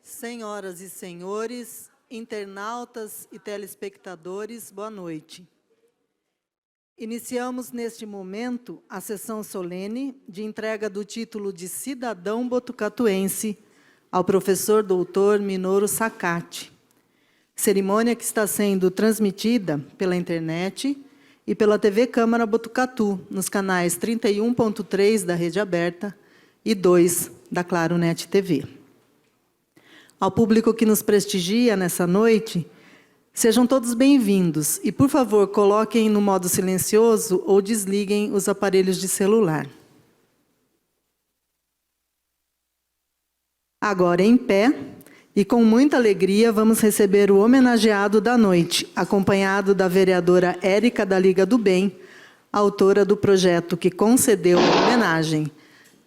Senhoras e senhores, internautas e telespectadores, boa noite. Iniciamos neste momento a sessão solene de entrega do título de cidadão botucatuense ao professor doutor Minoru Sakati. Cerimônia que está sendo transmitida pela internet e pela TV Câmara Botucatu, nos canais 31.3 da Rede Aberta e 2 da Claro Net TV. Ao público que nos prestigia nessa noite, sejam todos bem-vindos e, por favor, coloquem no modo silencioso ou desliguem os aparelhos de celular. Agora, em pé, e com muita alegria, vamos receber o homenageado da noite, acompanhado da vereadora Érica da Liga do Bem, autora do projeto que concedeu a homenagem.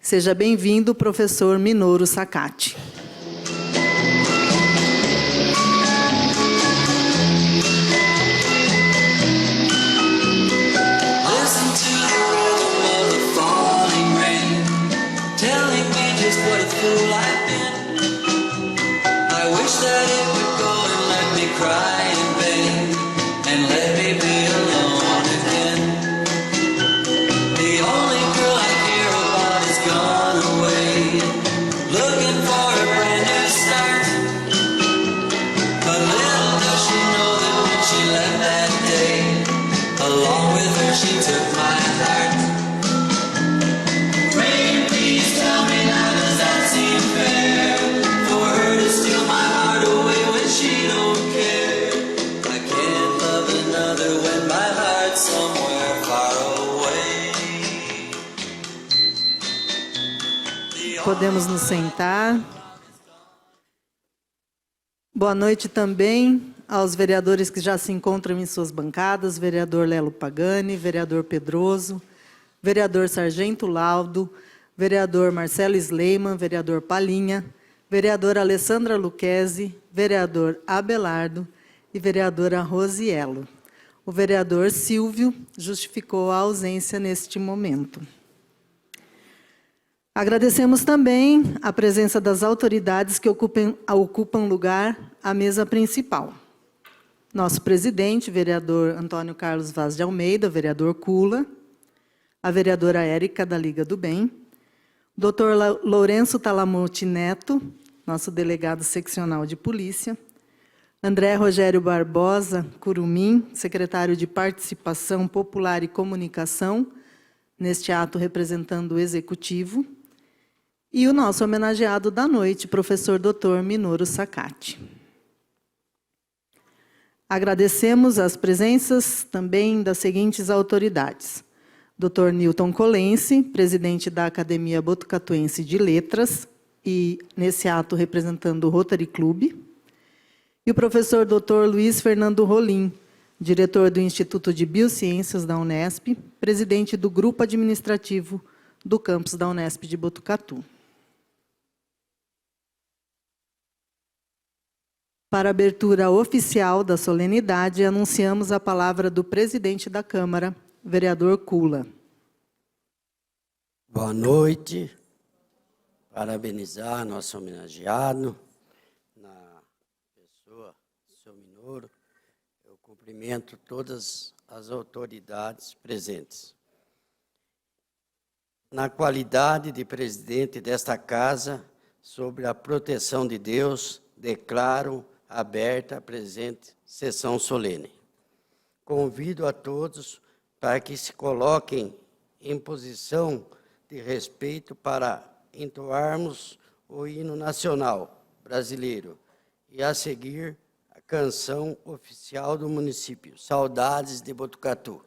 Seja bem-vindo, professor Minoru Sakati. What a fool I've been. I wish that it would go and let me cry in vain and let me be alone again. The only girl I care about is gone away, looking for a brand new start. But little does she know that when she left that day, along with her she took my heart. Podemos nos sentar. Boa noite também aos vereadores que já se encontram em suas bancadas, vereador Lelo Pagani, vereador Pedroso, vereador Sargento Laudo, vereador Marcelo Sleiman, vereador Palinha, vereadora Alessandra Lucchesi, vereador Abelardo e vereadora Rosiello. O vereador Silvio justificou a ausência neste momento. Agradecemos também a presença das autoridades que ocupam lugar à mesa principal. Nosso presidente, vereador Antônio Carlos Vaz de Almeida, vereador Cula, a vereadora Érica da Liga do Bem, doutor Lourenço Talamonte Neto, nosso delegado seccional de polícia, André Rogério Barbosa Curumim, secretário de Participação Popular e Comunicação, neste ato representando o Executivo, e o nosso homenageado da noite, professor doutor Minoru Sakati. Agradecemos as presenças também das seguintes autoridades. Dr. Newton Colense, presidente da Academia Botucatuense de Letras, e nesse ato representando o Rotary Club, e o professor Dr. Luiz Fernando Rolim, diretor do Instituto de Biociências da Unesp, presidente do Grupo Administrativo do campus da Unesp de Botucatu. Para a abertura oficial da solenidade, anunciamos a palavra do presidente da Câmara, vereador Cula. Boa noite. Parabenizar nosso homenageado, na pessoa do seu Minoru. Eu cumprimento todas as autoridades presentes. Na qualidade de presidente desta casa, sobre a proteção de Deus, declaro aberta a presente sessão solene. Convido a todos para que se coloquem em posição de respeito para entoarmos o hino nacional brasileiro e, a seguir, a canção oficial do município, Saudades de Botucatu.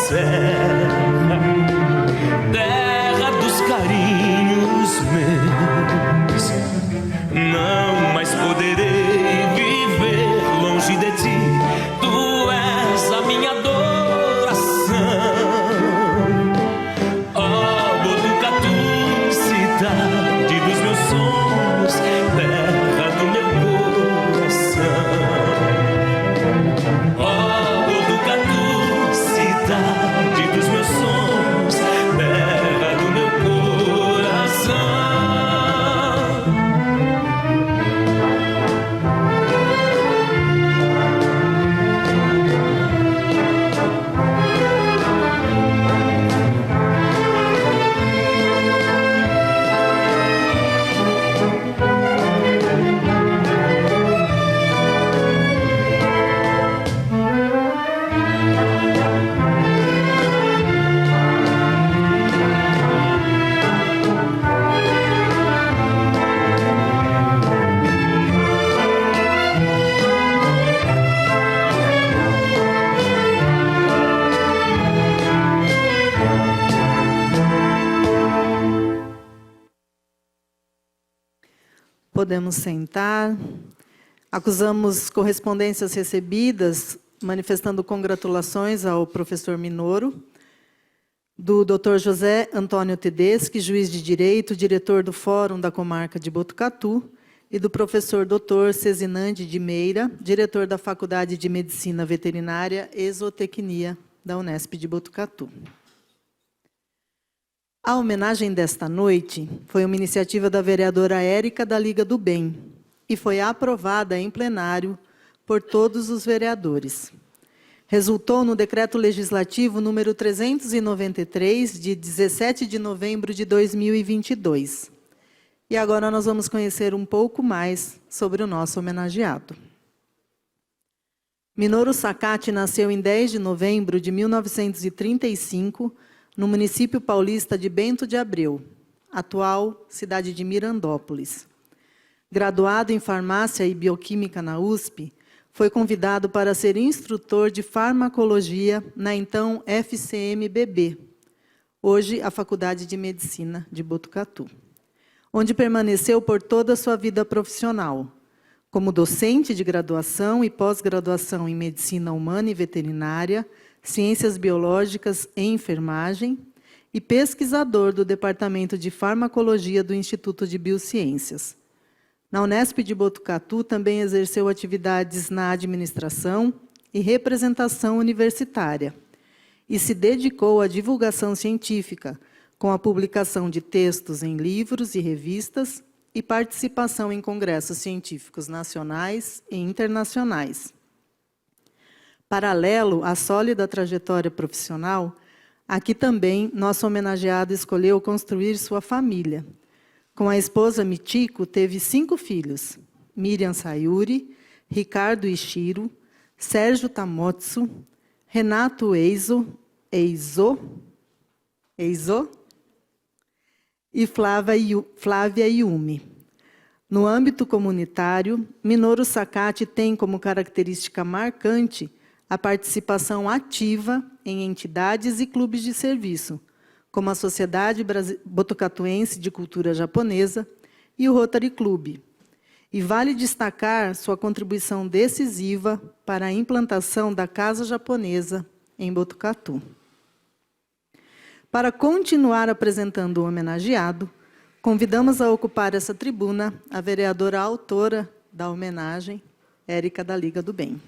serra, terra dos carinhos meus. Não mais poderei viver longe de ti, tu és a minha adoração. Ó Botucatu, cidade dos meus sonhos, terra do meu coração. Ó Botucatu, cidade dos meus sonhos, terra do meu coração. Podemos sentar. Acusamos correspondências recebidas, manifestando congratulações ao professor Minoro, do Dr. José Antônio Tedeschi, juiz de Direito, diretor do Fórum da Comarca de Botucatu, e do professor Dr. Cezinandi de Meira, diretor da Faculdade de Medicina Veterinária e Zootecnia da Unesp de Botucatu. A homenagem desta noite foi uma iniciativa da vereadora Érica da Liga do Bem e foi aprovada em plenário por todos os vereadores. Resultou no Decreto Legislativo número 393, de 17 de novembro de 2022. E agora nós vamos conhecer um pouco mais sobre o nosso homenageado. Minoru Sacati nasceu em 10 de novembro de 1935, no município paulista de Bento de Abreu, atual cidade de Mirandópolis. Graduado em farmácia e bioquímica na USP, foi convidado para ser instrutor de farmacologia na então FCMBB, hoje a Faculdade de Medicina de Botucatu, onde permaneceu por toda a sua vida profissional, como docente de graduação e pós-graduação em Medicina Humana e Veterinária, Ciências Biológicas e Enfermagem, e pesquisador do Departamento de Farmacologia do Instituto de Biociências. Na Unesp de Botucatu, também exerceu atividades na administração e representação universitária, e se dedicou à divulgação científica, com a publicação de textos em livros e revistas e participação em congressos científicos nacionais e internacionais. Paralelo à sólida trajetória profissional, aqui também nosso homenageado escolheu construir sua família. Com a esposa Michiko, teve 5 filhos: Miriam Sayuri, Ricardo Ishiro, Sérgio Tamotsu, Renato Eizo e Flávia Yumi. No âmbito comunitário, Minoru Sacati tem como característica marcante a participação ativa em entidades e clubes de serviço, como a Sociedade Botucatuense de Cultura Japonesa e o Rotary Club. E vale destacar sua contribuição decisiva para a implantação da Casa Japonesa em Botucatu. Para continuar apresentando o homenageado, convidamos a ocupar essa tribuna a vereadora autora da homenagem, Érica da Liga do Bem.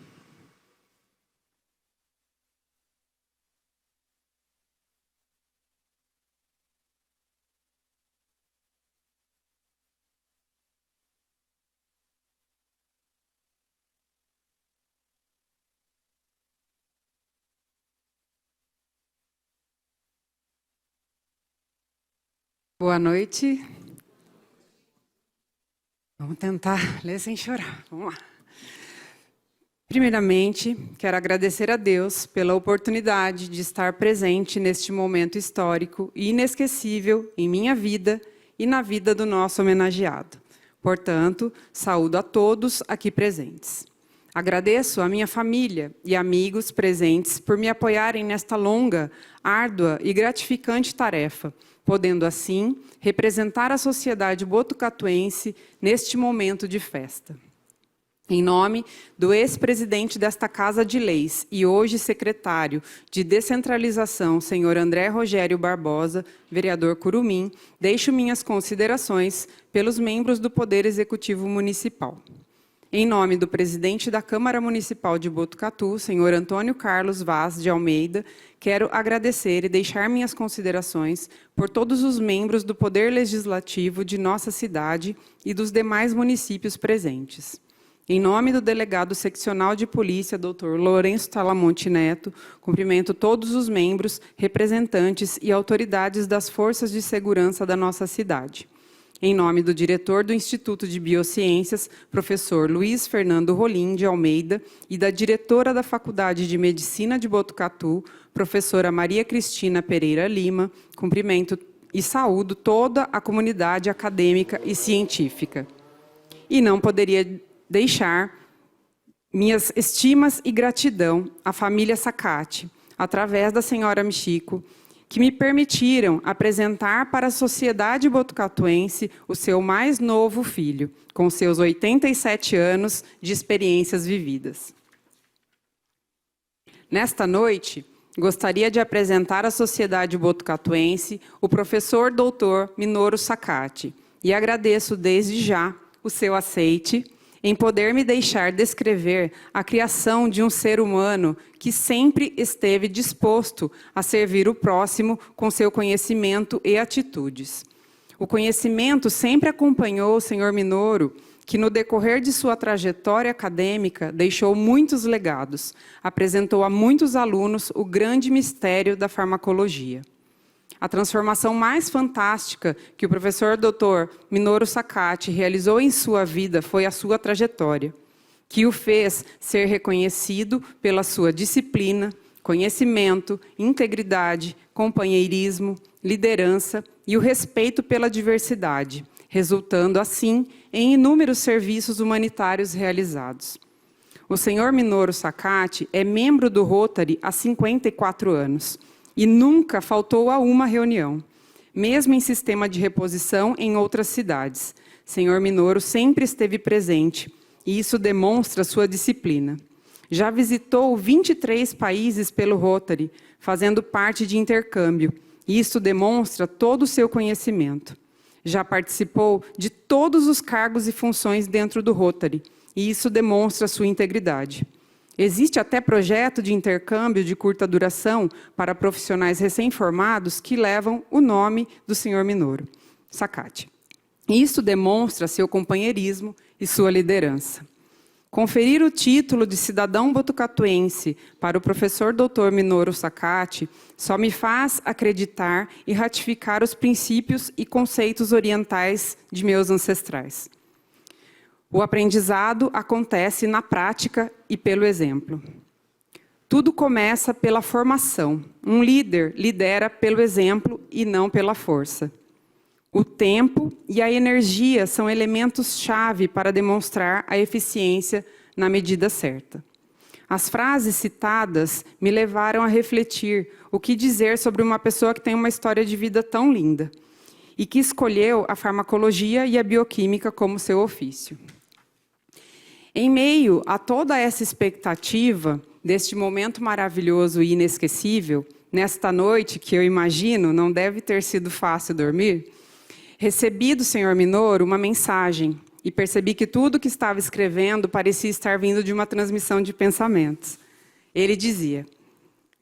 Boa noite. Vamos tentar ler sem chorar. Vamos lá. Primeiramente, quero agradecer a Deus pela oportunidade de estar presente neste momento histórico e inesquecível em minha vida e na vida do nosso homenageado. Portanto, saúdo a todos aqui presentes. Agradeço à minha família e amigos presentes por me apoiarem nesta longa, árdua e gratificante tarefa, podendo assim representar a sociedade botucatuense neste momento de festa. Em nome do ex-presidente desta Casa de Leis e hoje secretário de Descentralização, senhor André Rogério Barbosa, vereador Curumim, deixo minhas considerações pelos membros do Poder Executivo Municipal. Em nome do presidente da Câmara Municipal de Botucatu, senhor Antônio Carlos Vaz de Almeida, quero agradecer e deixar minhas considerações por todos os membros do Poder Legislativo de nossa cidade e dos demais municípios presentes. Em nome do delegado seccional de polícia, Dr. Lourenço Talamonte Neto, cumprimento todos os membros, representantes e autoridades das forças de segurança da nossa cidade. Em nome do diretor do Instituto de Biociências, professor Luiz Fernando Rolim de Almeida, e da diretora da Faculdade de Medicina de Botucatu, professora Maria Cristina Pereira Lima, cumprimento e saúdo toda a comunidade acadêmica e científica. E não poderia deixar minhas estimas e gratidão à família Sacati, através da senhora Michico, que me permitiram apresentar para a sociedade botucatuense o seu mais novo filho, com seus 87 anos de experiências vividas. Nesta noite, gostaria de apresentar à sociedade botucatuense o professor doutor Minoru Sacati, e agradeço desde já o seu aceite em poder me deixar descrever a criação de um ser humano que sempre esteve disposto a servir o próximo com seu conhecimento e atitudes. O conhecimento sempre acompanhou o senhor Minoru, que no decorrer de sua trajetória acadêmica deixou muitos legados, apresentou a muitos alunos o grande mistério da farmacologia. A transformação mais fantástica que o professor Dr. Minoru Sacati realizou em sua vida foi a sua trajetória, que o fez ser reconhecido pela sua disciplina, conhecimento, integridade, companheirismo, liderança e o respeito pela diversidade, resultando assim em inúmeros serviços humanitários realizados. O senhor Minoru Sacati é membro do Rotary há 54 anos. E nunca faltou a uma reunião, mesmo em sistema de reposição em outras cidades. Senhor Minoru sempre esteve presente, e isso demonstra sua disciplina. Já visitou 23 países pelo Rotary, fazendo parte de intercâmbio, e isso demonstra todo o seu conhecimento. Já participou de todos os cargos e funções dentro do Rotary, e isso demonstra sua integridade. Existe até projeto de intercâmbio de curta duração para profissionais recém-formados que levam o nome do senhor Minoru Sacati. Isso demonstra seu companheirismo e sua liderança. Conferir o título de cidadão botucatuense para o professor Dr. Minoru Sacati só me faz acreditar e ratificar os princípios e conceitos orientais de meus ancestrais. O aprendizado acontece na prática e pelo exemplo. Tudo começa pela formação. Um líder lidera pelo exemplo e não pela força. O tempo e a energia são elementos-chave para demonstrar a eficiência na medida certa. As frases citadas me levaram a refletir o que dizer sobre uma pessoa que tem uma história de vida tão linda e que escolheu a farmacologia e a bioquímica como seu ofício. Em meio a toda essa expectativa deste momento maravilhoso e inesquecível, nesta noite, que eu imagino não deve ter sido fácil dormir, recebi do senhor Minoru uma mensagem e percebi que tudo que estava escrevendo parecia estar vindo de uma transmissão de pensamentos. Ele dizia: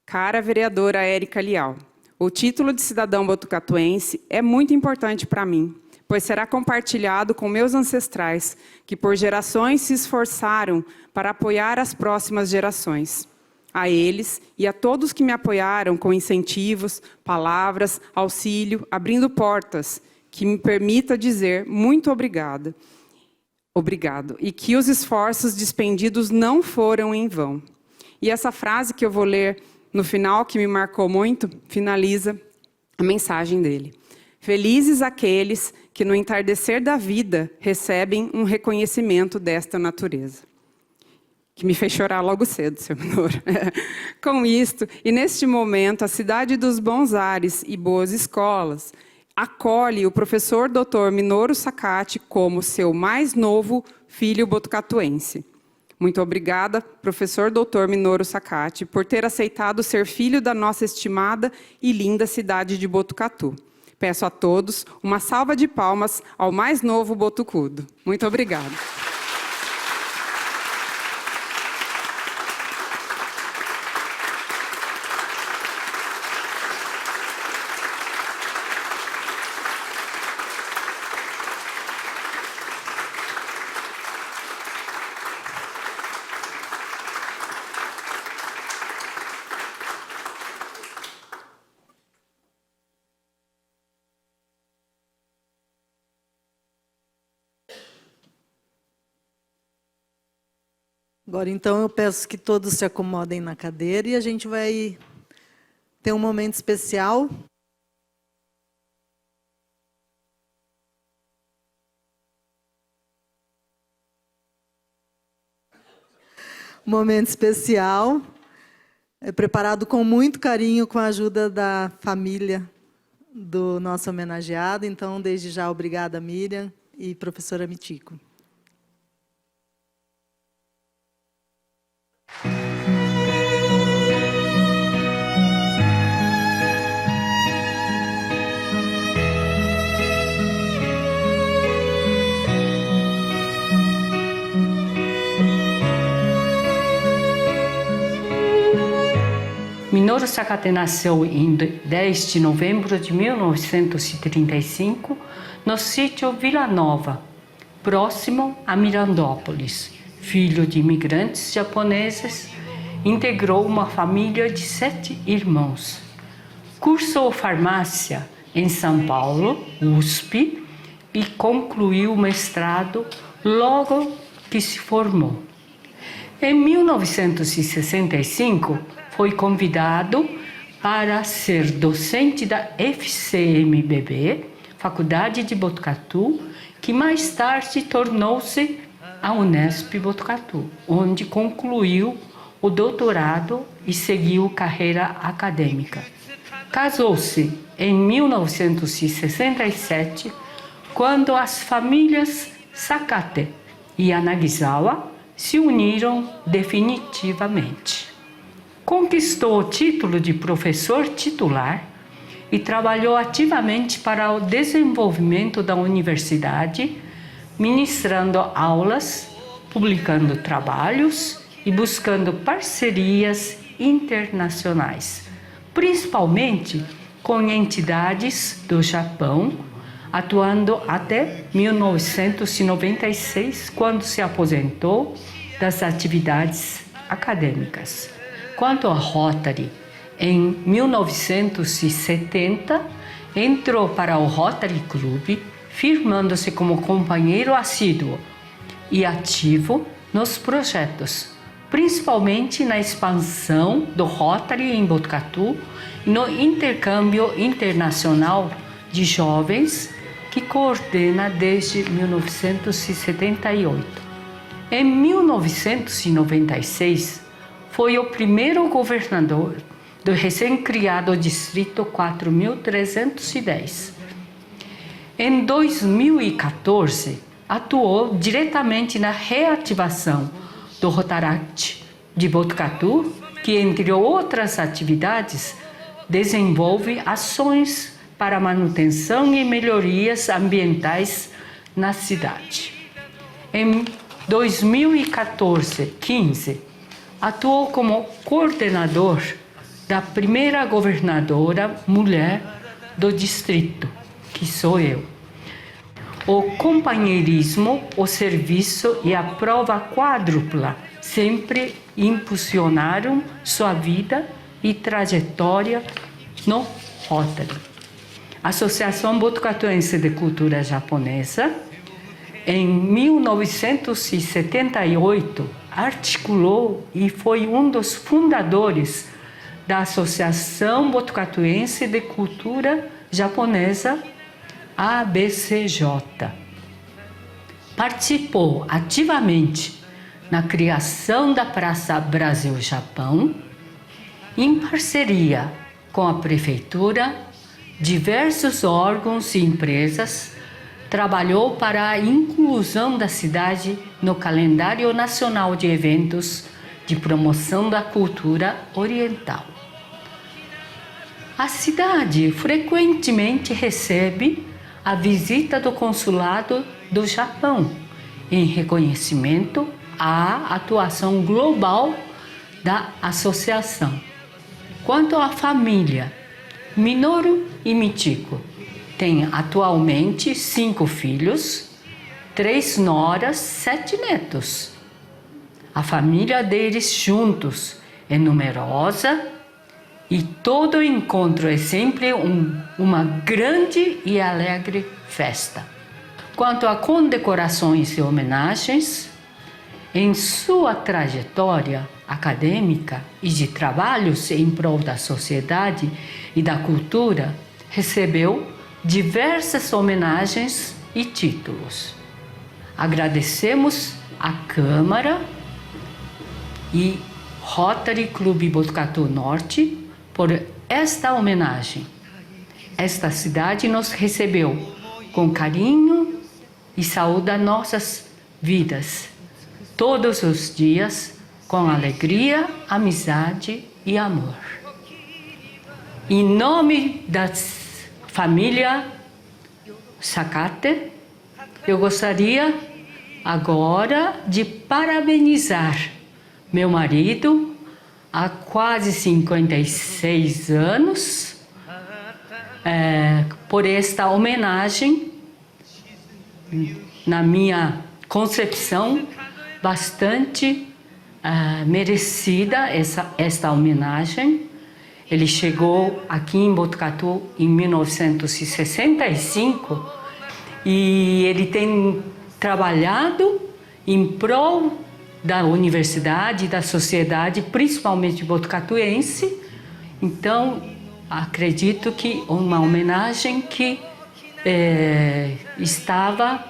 cara vereadora Érica Lial, o título de cidadão botucatuense é muito importante para mim, pois será compartilhado com meus ancestrais, que por gerações se esforçaram para apoiar as próximas gerações. A eles e a todos que me apoiaram com incentivos, palavras, auxílio, abrindo portas, que me permita dizer muito obrigada. Obrigado. E que os esforços despendidos não foram em vão. E essa frase que eu vou ler no final, que me marcou muito, finaliza a mensagem dele. Felizes aqueles que no entardecer da vida recebem um reconhecimento desta natureza. que me fez chorar logo cedo, seu Minoru. Com isto, e neste momento, a cidade dos bons ares e boas escolas acolhe o professor Dr. Minoru Sakati como seu mais novo filho botucatuense. Muito obrigada, professor Dr. Minoru Sakati, por ter aceitado ser filho da nossa estimada e linda cidade de Botucatu. Peço a todos uma salva de palmas ao mais novo botucudo. Muito obrigada. Agora, então, eu peço que todos se acomodem na cadeira e a gente vai ter um momento especial. Um momento especial, preparado com muito carinho, com a ajuda da família do nosso homenageado. Então, desde já, obrigada, Miriam e professora Mitico. Minoru Sakati nasceu em 10 de novembro de 1935 no sítio Vila Nova, próximo a Mirandópolis. Filho de imigrantes japoneses, integrou uma família de 7 irmãos. Cursou farmácia em São Paulo, USP, e concluiu o mestrado logo que se formou. Em 1965, foi convidado para ser docente da FCMBB, Faculdade de Botucatu, que mais tarde tornou-se a Unesp Botucatu, onde concluiu o doutorado e seguiu carreira acadêmica. Casou-se em 1967, quando as famílias Sakati e Yanagisawa se uniram definitivamente. Conquistou o título de professor titular e trabalhou ativamente para o desenvolvimento da universidade, ministrando aulas, publicando trabalhos e buscando parcerias internacionais, principalmente com entidades do Japão, atuando até 1996, quando se aposentou das atividades acadêmicas. Quanto a Rotary, em 1970, entrou para o Rotary Club, firmando-se como companheiro assíduo e ativo nos projetos, principalmente na expansão do Rotary em Botucatu e no intercâmbio internacional de jovens que coordena desde 1978. Em 1996, foi o primeiro governador do recém-criado Distrito 4.310. Em 2014, atuou diretamente na reativação do Rotaract de Botucatu, que, entre outras atividades, desenvolve ações para manutenção e melhorias ambientais na cidade. Em 2014-15, atuou como coordenador da primeira governadora mulher do distrito, que sou eu. O companheirismo, o serviço e a prova quádrupla sempre impulsionaram sua vida e trajetória no Rotary. Associação Botucatuense de Cultura Japonesa, em 1978, articulou e foi um dos fundadores da Associação Botucatuense de Cultura Japonesa, ABCJ. Participou ativamente na criação da Praça Brasil-Japão, em parceria com a Prefeitura, diversos órgãos e empresas, trabalhou para a inclusão da cidade no calendário nacional de eventos de promoção da cultura oriental. A cidade frequentemente recebe a visita do Consulado do Japão, em reconhecimento à atuação global da associação. Quanto à família, Minoru e Michiko têm atualmente 5 filhos, 3 noras, 7 netos. A família deles juntos é numerosa e todo encontro é sempre uma grande e alegre festa. Quanto a condecorações e homenagens, em sua trajetória acadêmica e de trabalhos em prol da sociedade e da cultura, recebeu diversas homenagens e títulos. Agradecemos à Câmara e Rotary Clube Botucatu Norte por esta homenagem. Esta cidade nos recebeu com carinho e saúda nossas vidas, todos os dias, com alegria, amizade e amor. Em nome da família Sakate, eu gostaria agora de parabenizar meu marido, há quase 56 anos, por esta homenagem, na minha concepção, bastante merecida esta homenagem. Ele chegou aqui em Botucatu em 1965 e ele tem trabalhado em prol da universidade e da sociedade, principalmente botucatuense. Então, acredito que uma homenagem que estava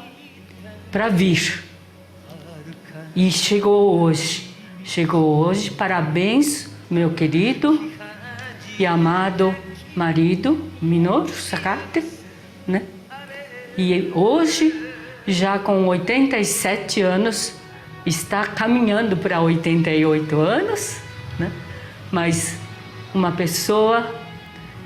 para vir. E chegou hoje. Parabéns, meu querido e amado marido, Minoru Sakate, né? E hoje, já com 87 anos, está caminhando para 88 anos, né? Mas uma pessoa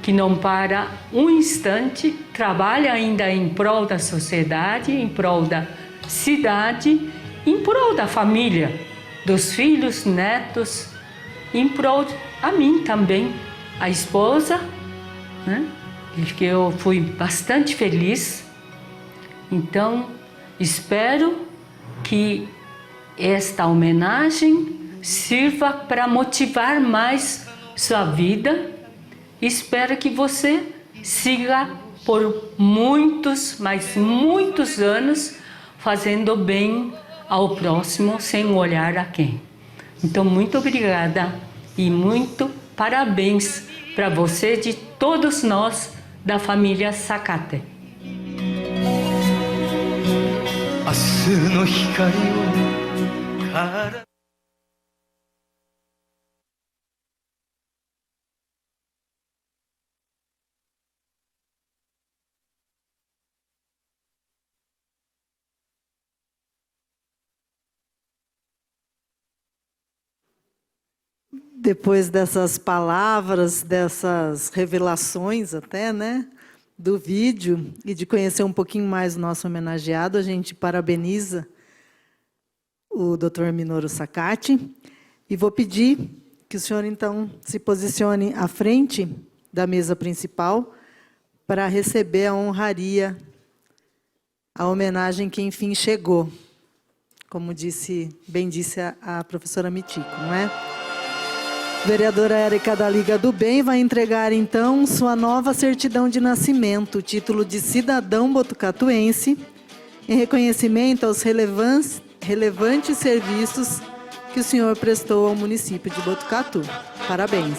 que não para um instante, trabalha ainda em prol da sociedade, em prol da cidade, em prol da família, dos filhos, netos, em prol a mim também, a esposa, né? Que eu fui bastante feliz. Então, espero que esta homenagem sirva para motivar mais sua vida. Espero que você siga por muitos, mas muitos anos fazendo bem ao próximo sem olhar a quem. Então, muito obrigada e muito parabéns para você, de todos nós da família Sakate. 明日の光をから Depois dessas palavras, dessas revelações até, né, do vídeo, e de conhecer um pouquinho mais o nosso homenageado, a gente parabeniza o Dr. Minoru Sakate e vou pedir que o senhor, então, se posicione à frente da mesa principal para receber a honraria, a homenagem que, enfim, chegou, como bem disse a professora Michiko, não é? Vereadora Érica da Liga do Bem vai entregar, então, sua nova certidão de nascimento, título de cidadão botucatuense, em reconhecimento aos relevantes serviços que o senhor prestou ao município de Botucatu. Parabéns.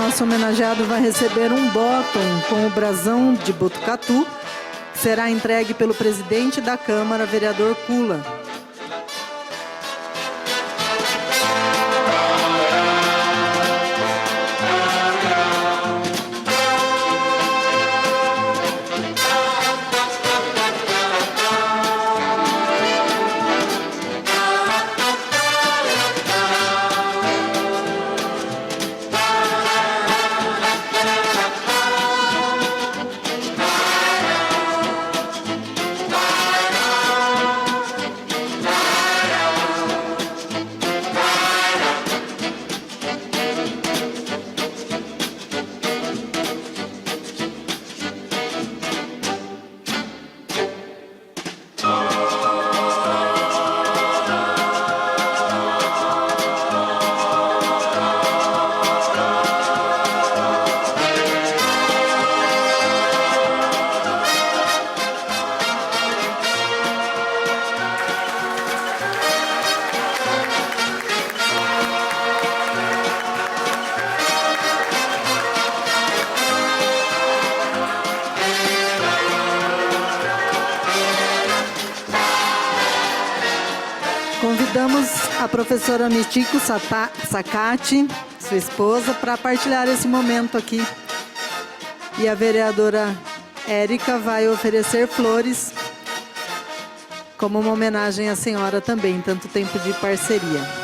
nosso homenageado vai receber um bottom com o brasão de Botucatu, que será entregue pelo presidente da Câmara, vereador Kula. Convidamos a professora Michiko Sakati, sua esposa, para partilhar esse momento aqui. E a vereadora Érica vai oferecer flores como uma homenagem à senhora também, tanto tempo de parceria.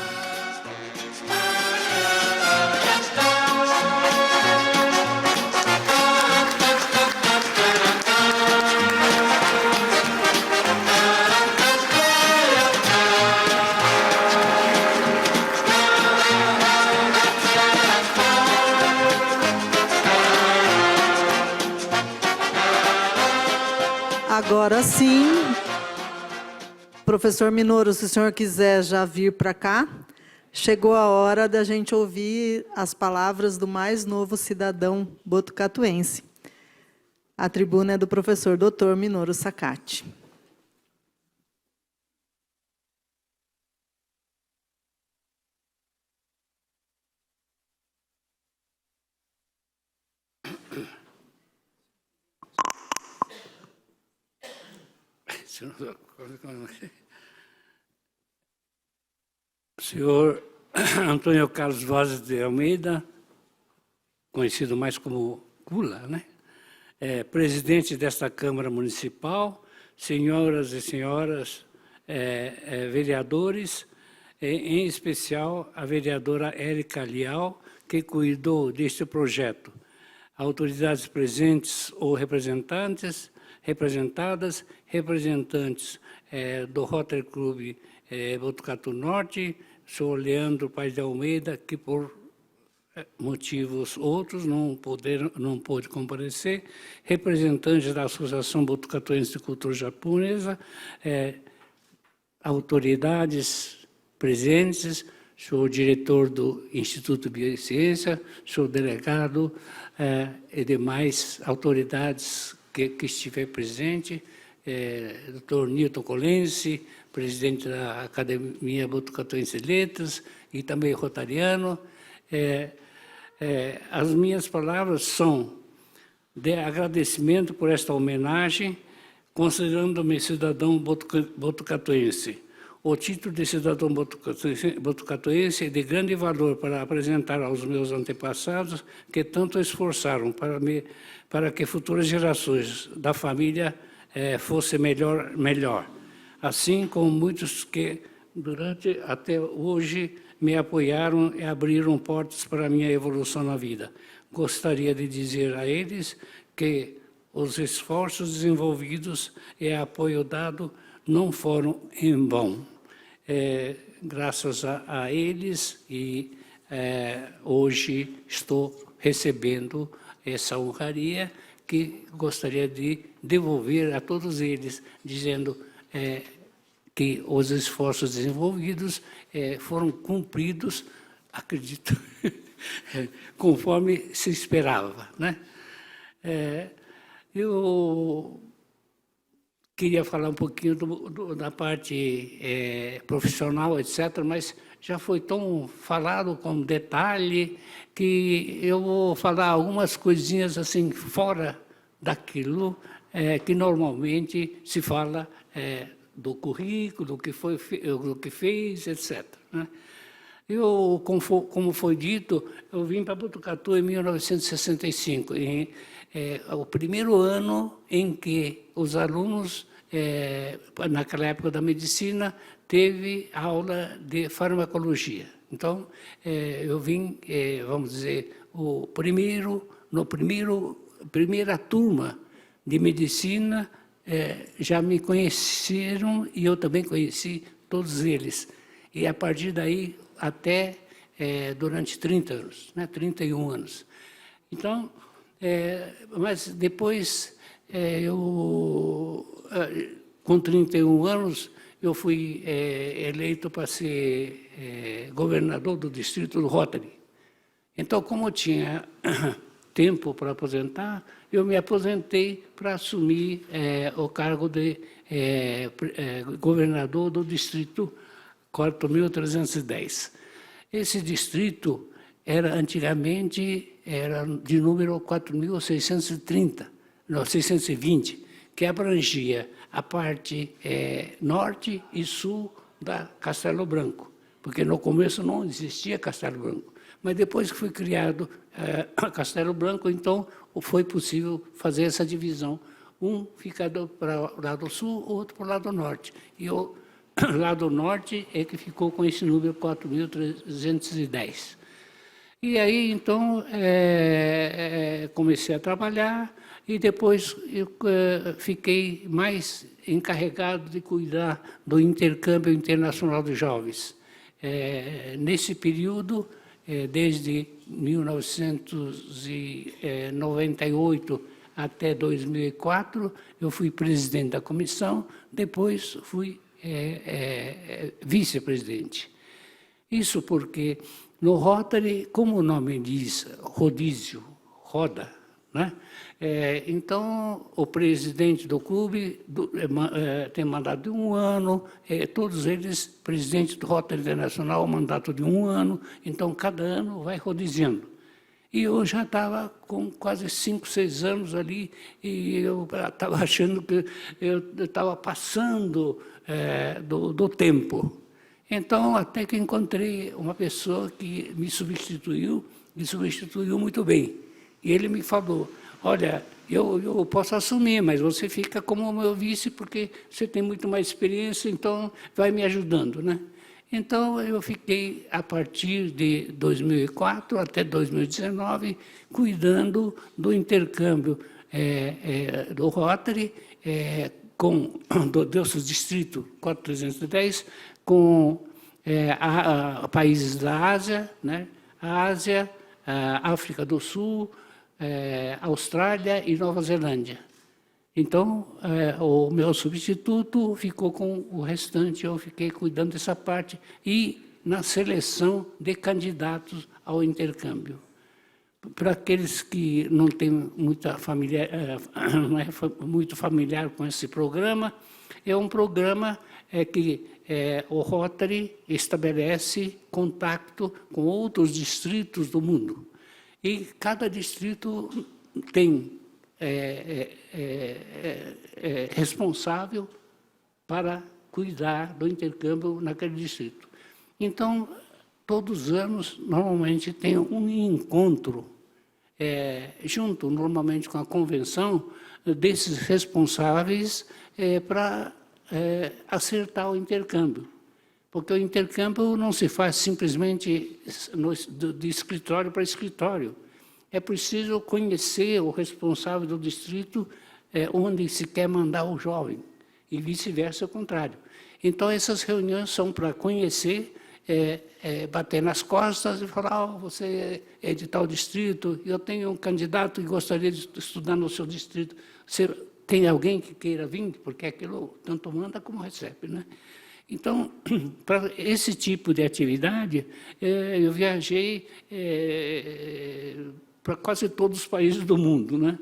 Agora sim, professor Minoro, se o senhor quiser já vir para cá, chegou a hora da gente ouvir as palavras do mais novo cidadão botucatuense. A tribuna é do professor Dr. Minoro Sakati. Senhor Antônio Carlos Vaz de Almeida, conhecido mais como Kula, né? Presidente desta Câmara Municipal, senhoras e senhores vereadores, em especial a vereadora Érica Lial, que cuidou deste projeto, autoridades presentes ou representantes, representantes do Rotary Club Botucatu Norte, senhor Leandro Paes de Almeida, que por motivos outros não pôde comparecer, representantes da Associação Botucatuense de Cultura Japonesa, autoridades presentes, senhor diretor do Instituto de Biociência, senhor delegado e demais autoridades que estiver presente, Dr. Nilton Colense, presidente da Academia Botucatuense de Letras e também rotariano. As minhas palavras são de agradecimento por esta homenagem, considerando-me cidadão botucatuense. O título de cidadão botucatuense é de grande valor para apresentar aos meus antepassados que tanto esforçaram para que futuras gerações da família fossem melhor. Assim como muitos que durante até hoje me apoiaram e abriram portas para a minha evolução na vida. Gostaria de dizer a eles que os esforços desenvolvidos e apoio dado não foram em vão. Graças a eles e hoje estou recebendo essa honraria que gostaria de devolver a todos eles, dizendo que os esforços desenvolvidos foram cumpridos, acredito, conforme se esperava, né? Eu queria falar um pouquinho da parte profissional, etc., mas já foi tão falado com detalhe que eu vou falar algumas coisinhas assim fora daquilo que normalmente se fala do currículo, do que fez, etc., né? Eu, como foi dito, eu vim para Botucatu em 1965, o primeiro ano em que os alunos, naquela época da medicina, teve aula de farmacologia. Então, eu vim, vamos dizer, primeira turma de medicina, já me conheceram e eu também conheci todos eles. E a partir daí, até durante 30 anos, né, 31 anos. Então, mas depois, com 31 anos, eu fui eleito para ser governador do distrito do Rotary. Então, como eu tinha tempo para aposentar, eu me aposentei para assumir o cargo de governador do distrito 4.310. Esse distrito antigamente era de número 4.630, não, 620, que abrangia a parte norte e sul da Castelo Branco, porque no começo não existia Castelo Branco. Mas depois que foi criado Castelo Branco, então foi possível fazer essa divisão. Um fica para o lado sul, outro para o lado norte. E o lado norte é que ficou com esse número 4.310. E aí, então, comecei a trabalhar e depois eu fiquei mais encarregado de cuidar do intercâmbio internacional de jovens. Nesse período, desde 1998 até 2004, eu fui presidente da comissão, depois fui vice-presidente. Isso porque no Rotary, como o nome diz, rodízio, roda, né? Então, o presidente do clube tem mandato de 1 ano, todos eles, presidente do Rotary Internacional, mandato de 1 ano, então cada ano vai rodiziando. E eu já estava com quase 5, 6 anos ali, e eu estava achando que eu estava passando do tempo. Então, até que encontrei uma pessoa que me substituiu muito bem. E ele me falou, olha, eu posso assumir, mas você fica como meu vice, porque você tem muito mais experiência, então vai me ajudando, né? Então, eu fiquei, a partir de 2004 até 2019, cuidando do intercâmbio do Rotary, do distrito 4310, com países da Ásia, né? A Ásia, a África do Sul, Austrália e Nova Zelândia. Então, o meu substituto ficou com o restante, eu fiquei cuidando dessa parte e na seleção de candidatos ao intercâmbio. Para aqueles que não têm não é muito familiar com esse programa, é um programa que o Rotary estabelece contato com outros distritos do mundo. E cada distrito tem responsável para cuidar do intercâmbio naquele distrito. Então, todos os anos, normalmente, tem um encontro, junto, normalmente, com a convenção, desses responsáveis para acertar o intercâmbio. Porque o intercâmbio não se faz simplesmente de escritório para escritório. É preciso conhecer o responsável do distrito onde se quer mandar o jovem, e vice-versa, o contrário. Então, essas reuniões são para conhecer, bater nas costas e falar, você é de tal distrito, eu tenho um candidato que gostaria de estudar no seu distrito. Você tem alguém que queira vir? Porque aquilo tanto manda como recebe, né? Então, para esse tipo de atividade, eu viajei para quase todos os países do mundo, né?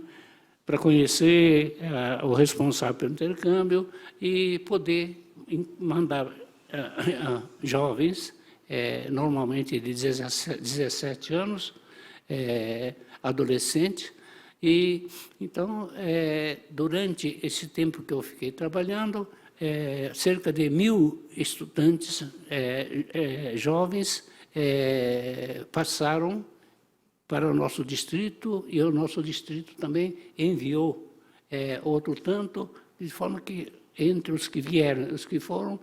para conhecer o responsável pelo intercâmbio e poder mandar jovens, normalmente de 17 anos, adolescentes. E, então, durante esse tempo que eu fiquei trabalhando, cerca de 1.000 estudantes jovens passaram para o nosso distrito, e o nosso distrito também enviou outro tanto, de forma que entre os que vieram e os que foram,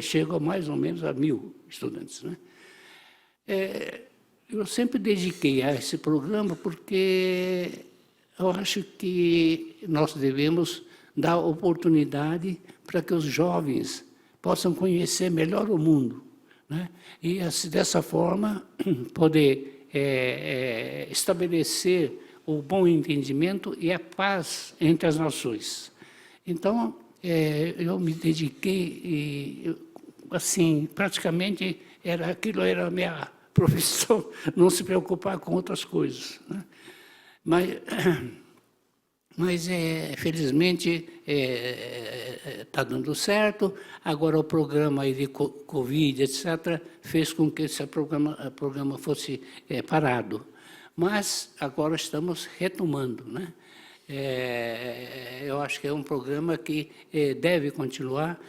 chegam mais ou menos a 1.000 estudantes, né? Eu sempre dediquei a esse programa porque eu acho que nós devemos dar oportunidade para que os jovens possam conhecer melhor o mundo, né? E, assim, dessa forma, poder estabelecer o bom entendimento e a paz entre as nações. Então, eu me dediquei, e, assim, praticamente aquilo era a minha profissão, não se preocupar com outras coisas, né? Mas felizmente, está dando certo. Agora, o programa aí de Covid, etc., fez com que esse programa fosse parado. Mas agora estamos retomando, né? Eu acho que é um programa que deve continuar.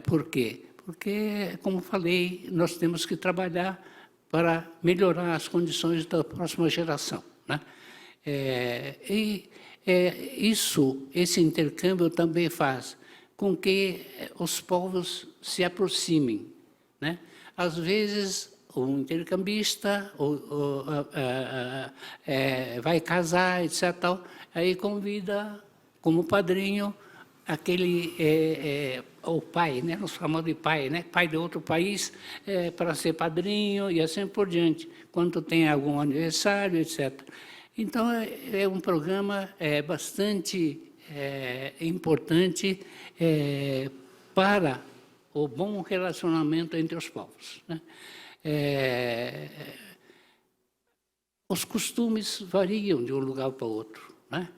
Por quê? Porque, como falei, nós temos que trabalhar para melhorar as condições da próxima geração, né? Esse intercâmbio também faz com que os povos se aproximem, né? Às vezes, o intercambista vai casar, etc. Aí convida como padrinho aquele, o pai, né? Nós chamamos de pai, né? Pai de outro país, para ser padrinho e assim por diante, quando tem algum aniversário, etc. Então, é um programa bastante importante para o bom relacionamento entre os povos, né? Os costumes variam de um lugar para o outro, né?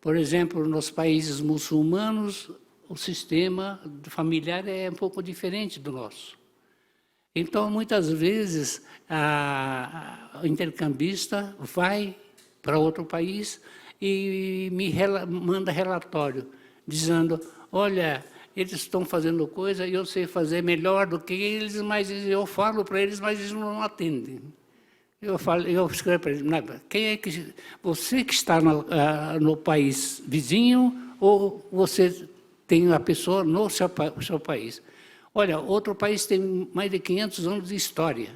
Por exemplo, nos países muçulmanos, o sistema familiar é um pouco diferente do nosso. Então, muitas vezes, o intercambista vai para outro país e me manda relatório, dizendo, olha, eles estão fazendo coisa e eu sei fazer melhor do que eles, mas eu falo para eles, mas eles não atendem. Eu escrevo para eles, quem é que você que está no país vizinho ou você tem a pessoa no seu país? Olha, outro país tem mais de 500 anos de história.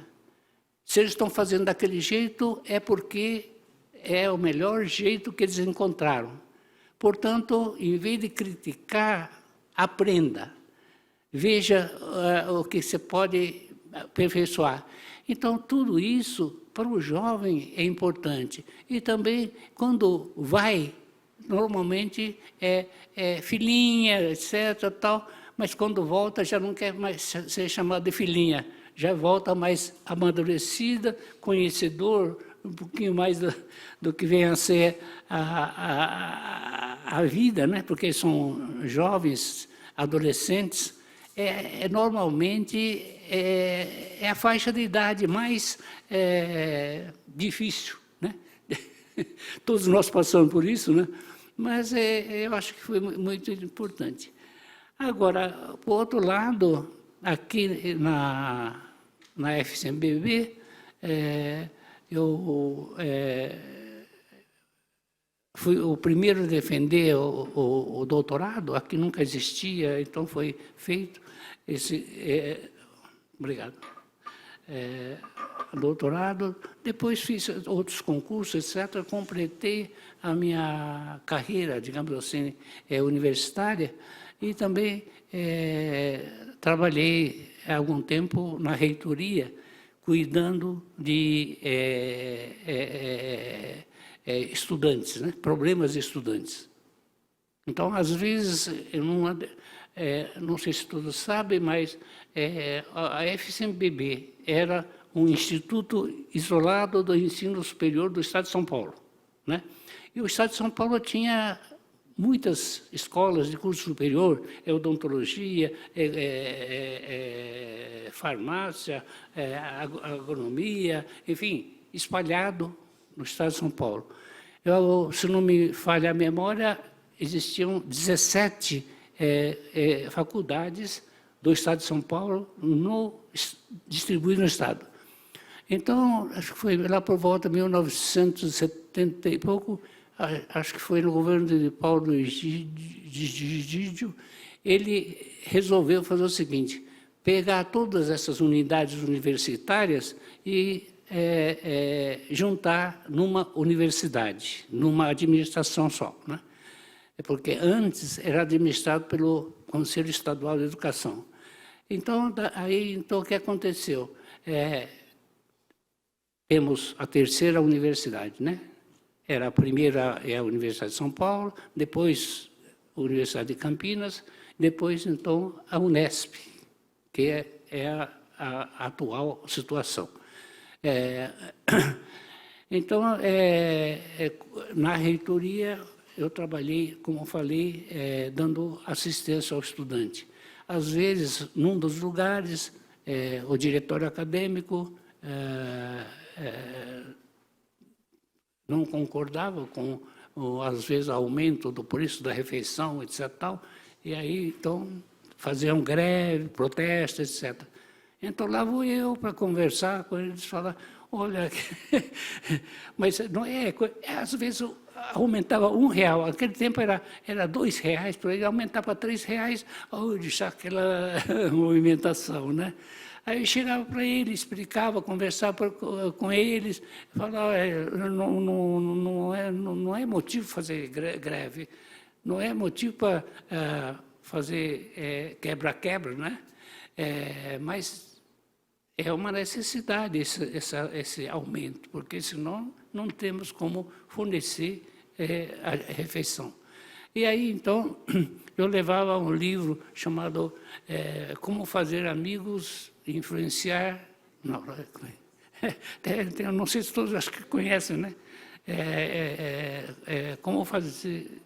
Se eles estão fazendo daquele jeito, é porque é o melhor jeito que eles encontraram. Portanto, em vez de criticar, aprenda. Veja o que você pode aperfeiçoar. Então, tudo isso, para o jovem, é importante. E também, quando vai, normalmente é filhinha, etc., tal, mas quando volta já não quer mais ser chamado de filhinha, já volta mais amadurecida, conhecedor, um pouquinho mais do que vem a ser a vida, né? Porque são jovens, adolescentes, normalmente é a faixa de idade mais difícil, né? Todos nós passamos por isso, né? Mas eu acho que foi muito importante. Agora, por outro lado, aqui na FCMBB, eu fui o primeiro a defender o doutorado, aqui nunca existia, então foi feito esse... obrigado. Doutorado, depois fiz outros concursos, etc., completei a minha carreira, digamos assim, universitária, e também trabalhei há algum tempo na reitoria, cuidando de estudantes, né? Problemas de estudantes. Então, às vezes, não sei se todos sabem, mas a FCMBB era um instituto isolado do ensino superior do Estado de São Paulo. né? E o Estado de São Paulo tinha muitas escolas de curso superior, odontologia, farmácia, agronomia, enfim, espalhado no Estado de São Paulo. Se não me falha a memória, existiam 17 faculdades do Estado de São Paulo distribuídas no Estado. Então, acho que foi lá por volta de 1970 e pouco, acho que foi no governo de Paulo Egídio, ele resolveu fazer o seguinte, pegar todas essas unidades universitárias e juntar numa universidade, numa administração só, né? Porque antes era administrado pelo Conselho Estadual de Educação. Então, o que aconteceu? Temos a terceira universidade, né? Era a primeira é a Universidade de São Paulo, depois a Universidade de Campinas, depois, então, a Unesp, que é a atual situação. Então, na reitoria, eu trabalhei, como falei, dando assistência ao estudante. Às vezes, num dos lugares, o diretório acadêmico não concordava com, às vezes, o aumento do preço da refeição, etc. Tal, e aí, então, faziam greve, protesto, etc. Então, lá vou eu para conversar com eles, falar, olha, mas não às vezes aumentava R$1, naquele tempo era R$2, para ele aumentar para R$3, deixar aquela movimentação, né? Aí eu chegava para eles, explicava, conversava com eles, falava, não é motivo fazer greve, não é motivo para fazer quebra-quebra, né? Mas é uma necessidade esse aumento, porque senão não temos como fornecer a refeição. E aí, então, eu levava um livro chamado Como Fazer Amigos Influenciar... Não sei se todos acho que conhecem, né? Como fazer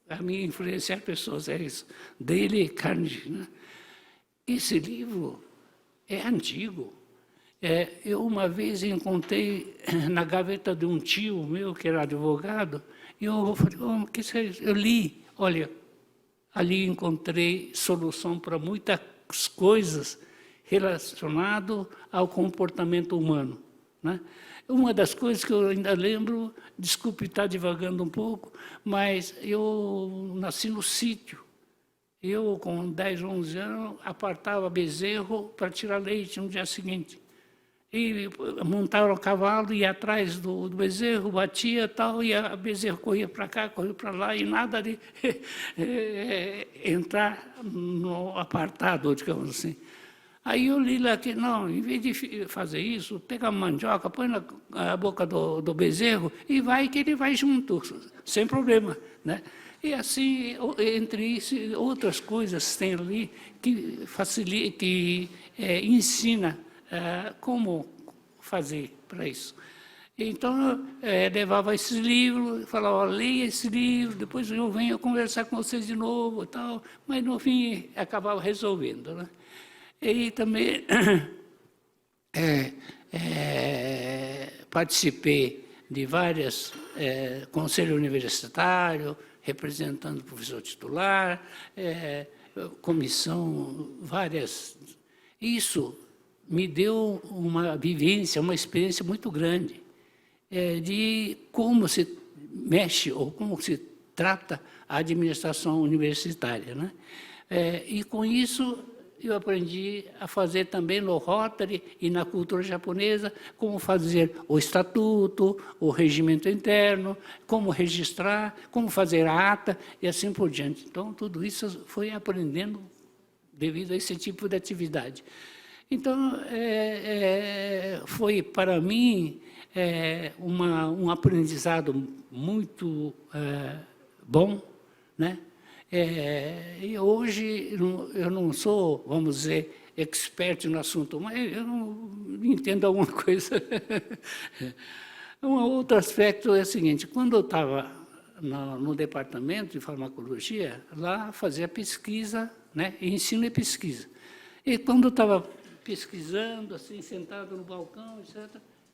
a mim influenciar pessoas, é isso. Dale Carnegie, né? Esse livro é antigo. Eu uma vez encontrei na gaveta de um tio meu, que era advogado, e eu falei, que é isso? Eu li, olha, ali encontrei solução para muitas coisas relacionadas ao comportamento humano, né? Uma das coisas que eu ainda lembro, desculpe estar divagando um pouco, mas eu nasci no sítio. Eu, com 10, 11 anos, apartava bezerro para tirar leite no dia seguinte. E montava o cavalo, ia atrás do bezerro, batia e tal, e o bezerro corria para cá, corria para lá, e nada de entrar no apartado, digamos assim. Aí eu li lá que, não, em vez de fazer isso, pega a mandioca, põe na boca do bezerro e vai que ele vai junto, sem problema, né? E assim, entre isso, outras coisas tem ali que facilita, que ensina como fazer para isso. Então, levava esse livro, falava, leia esse livro, depois eu venho conversar com vocês de novo, tal, mas no fim acabava resolvendo, né? E também participei de vários conselhos universitários, representando o professor titular, comissão, várias. Isso me deu uma vivência, uma experiência muito grande de como se mexe ou como se trata a administração universitária, né? E com isso eu aprendi a fazer também no Rotary e na cultura japonesa, como fazer o estatuto, o regimento interno, como registrar, como fazer a ata e assim por diante. Então, tudo isso foi aprendendo devido a esse tipo de atividade. Então, foi para mim um aprendizado muito bom, né? E hoje eu não sou, vamos dizer, expert no assunto, mas eu não entendo alguma coisa. Um outro aspecto é o seguinte, quando eu estava no departamento de farmacologia, lá fazia pesquisa, né, ensino e pesquisa. E quando eu estava pesquisando, assim, sentado no balcão, etc.,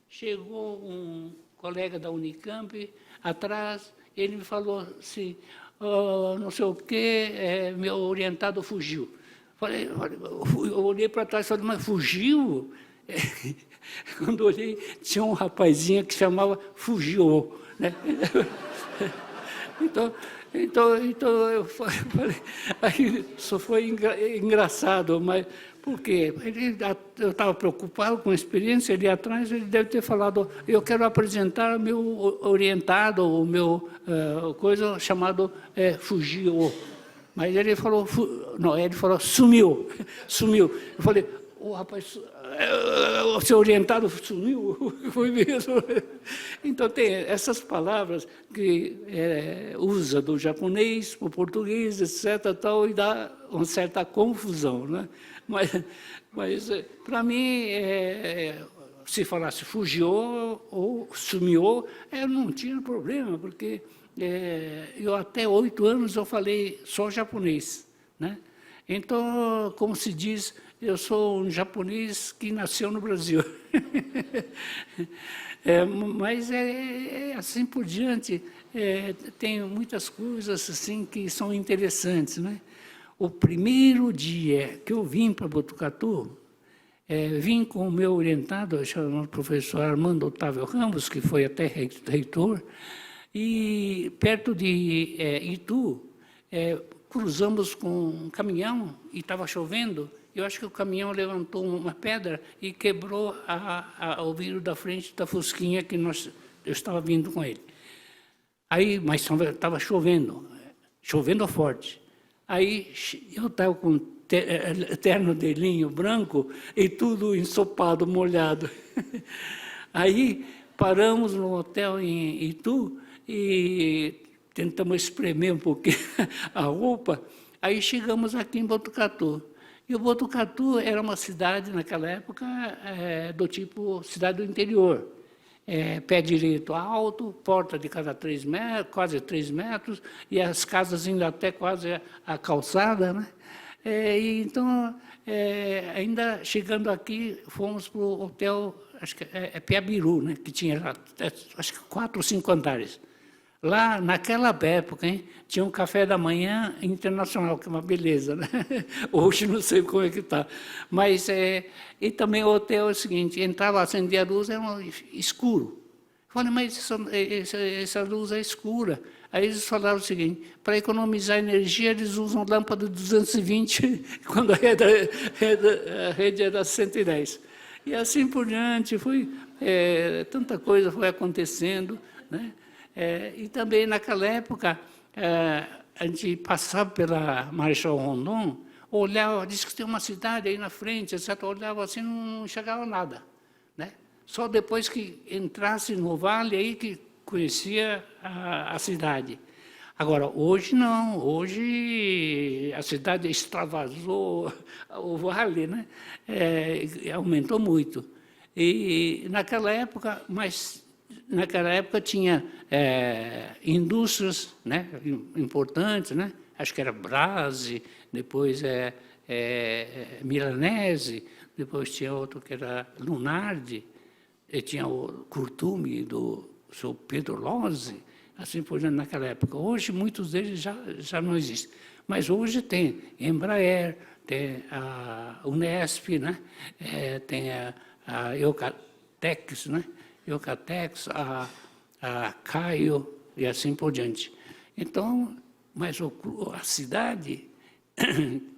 chegou um colega da Unicamp atrás, ele me falou assim, não sei o quê, meu orientado fugiu. Eu olhei para trás e falei, mas fugiu? Quando eu olhei, tinha um rapazinho que chamava Fugiu, né? Então eu falei, aí só foi engraçado, mas por quê? Eu estava preocupado com a experiência, ali atrás ele deve ter falado, eu quero apresentar meu orientado, o meu coisa chamado Fugiu. Mas ele falou, não, ele falou, sumiu. Eu falei, rapaz, o seu orientado sumiu? Foi mesmo. Então, tem essas palavras que usa do japonês para o português, etc., tal, e dá uma certa confusão, né? Mas para mim, se falasse fugiu ou sumiu, não tinha problema, porque eu até 8 anos eu falei só japonês, né? Então, como se diz, eu sou um japonês que nasceu no Brasil. Mas assim por diante, tem muitas coisas assim que são interessantes, né? O primeiro dia que eu vim para Botucatu, vim com o meu orientado, chamado professor Armando Otávio Ramos, que foi até reitor, e perto de Itu, cruzamos com um caminhão e estava chovendo. Eu acho que o caminhão levantou uma pedra e quebrou o vidro da frente da fusquinha que eu estava vindo com ele. Aí, mas estava chovendo forte. Aí eu estava com terno de linho branco e tudo ensopado, molhado. Aí paramos no hotel em Itu e tentamos espremer um pouquinho a roupa. Aí chegamos aqui em Botucatu. E o Botucatu era uma cidade, naquela época, do tipo cidade do interior. Pé direito alto, porta de cada 3 metros, quase 3 metros, e as casas indo até quase a calçada, né? Então, ainda chegando aqui, fomos para o hotel, acho que Piabiru, né? Que tinha, acho que 4 ou 5 andares. Lá, naquela época, tinha um café da manhã internacional, que é uma beleza, né? Hoje não sei como é que está. Mas, e também o hotel é o seguinte, entrava, acendia a luz, era escuro. Eu falei, mas essa luz é escura. Aí eles falaram o seguinte, para economizar energia, eles usam lâmpada de 220, quando a rede era 110. E assim por diante, tanta coisa foi acontecendo, né? E também, naquela época, a gente passava pela Marechal Rondon, olhava, disse que tem uma cidade aí na frente, etc. Olhava assim, não enxergava nada, né? Só depois que entrasse no vale, aí que conhecia a cidade. Agora, hoje não, hoje a cidade extravasou o vale, né? Aumentou muito. E naquela época, tinha indústrias, né, importantes, né? Acho que era Brase, depois Milanese, depois tinha outro que era Lunardi, e tinha o Curtume do seu Pedro Lozzi, assim por diante naquela época. Hoje, muitos deles já não existem. Mas hoje tem Embraer, tem a Unesp, né? Tem a Eucatex, né? Eucatex, a Caio e assim por diante. Então, mas a cidade,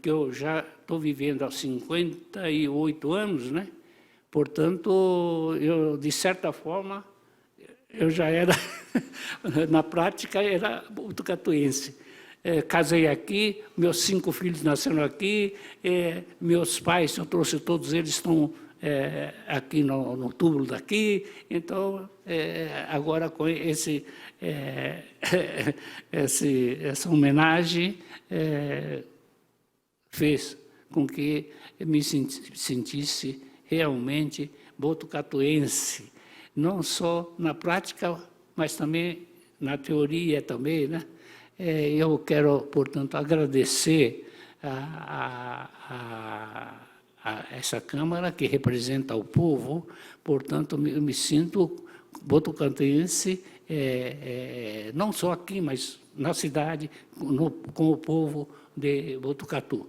que eu já estou vivendo há 58 anos, né? Portanto, eu, de certa forma, eu já era, na prática, era botucatuense. Casei aqui, meus 5 filhos nasceram aqui, meus pais, eu trouxe todos eles, estão aqui no túmulo daqui. Então, agora com essa essa homenagem fez com que eu me sentisse realmente botucatuense, não só na prática, mas também na teoria também, né? Eu quero, portanto, agradecer a essa Câmara que representa o povo, portanto, eu me sinto botucantense, não só aqui, mas na cidade, com o povo de Botucatu.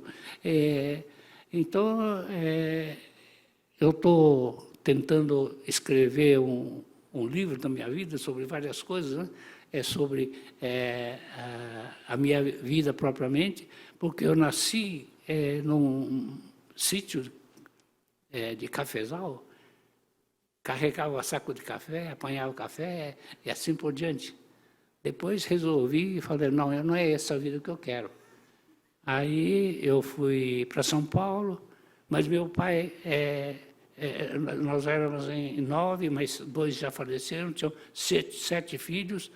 Então, eu estou tentando escrever um livro da minha vida sobre várias coisas, né? Sobre a minha vida propriamente, porque eu nasci num sítio de cafezal, carregava saco de café, apanhava café e assim por diante. Depois resolvi e falei, não é essa vida que eu quero. Aí eu fui para São Paulo, mas meu pai, nós éramos em 9, mas 2 já faleceram, tinham 7 filhos,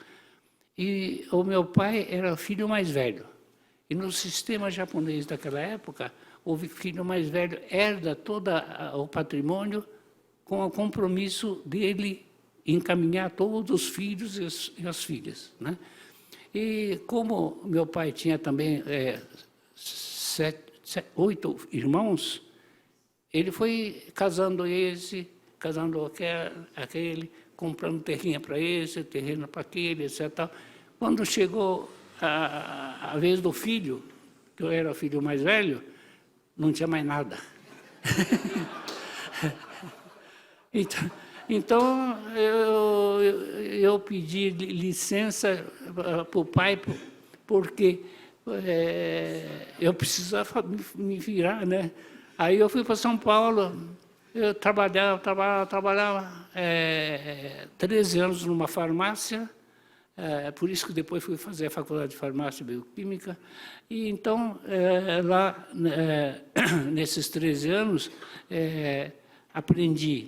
e o meu pai era o filho mais velho. E no sistema japonês daquela época, o filho mais velho herda todo o patrimônio com o compromisso dele encaminhar todos os filhos e as filhas, né? E como meu pai tinha também 8 irmãos, ele foi casando esse, casando aquele, comprando terreno para esse, terreno para aquele, etc. Quando chegou a vez do filho, que eu era o filho mais velho, não tinha mais nada. Então eu pedi licença para o pai, porque eu precisava me virar, né? Aí eu fui para São Paulo, eu trabalhava 13 anos numa farmácia, por isso que depois fui fazer a faculdade de farmácia e bioquímica. E então, lá, nesses 13 anos, aprendi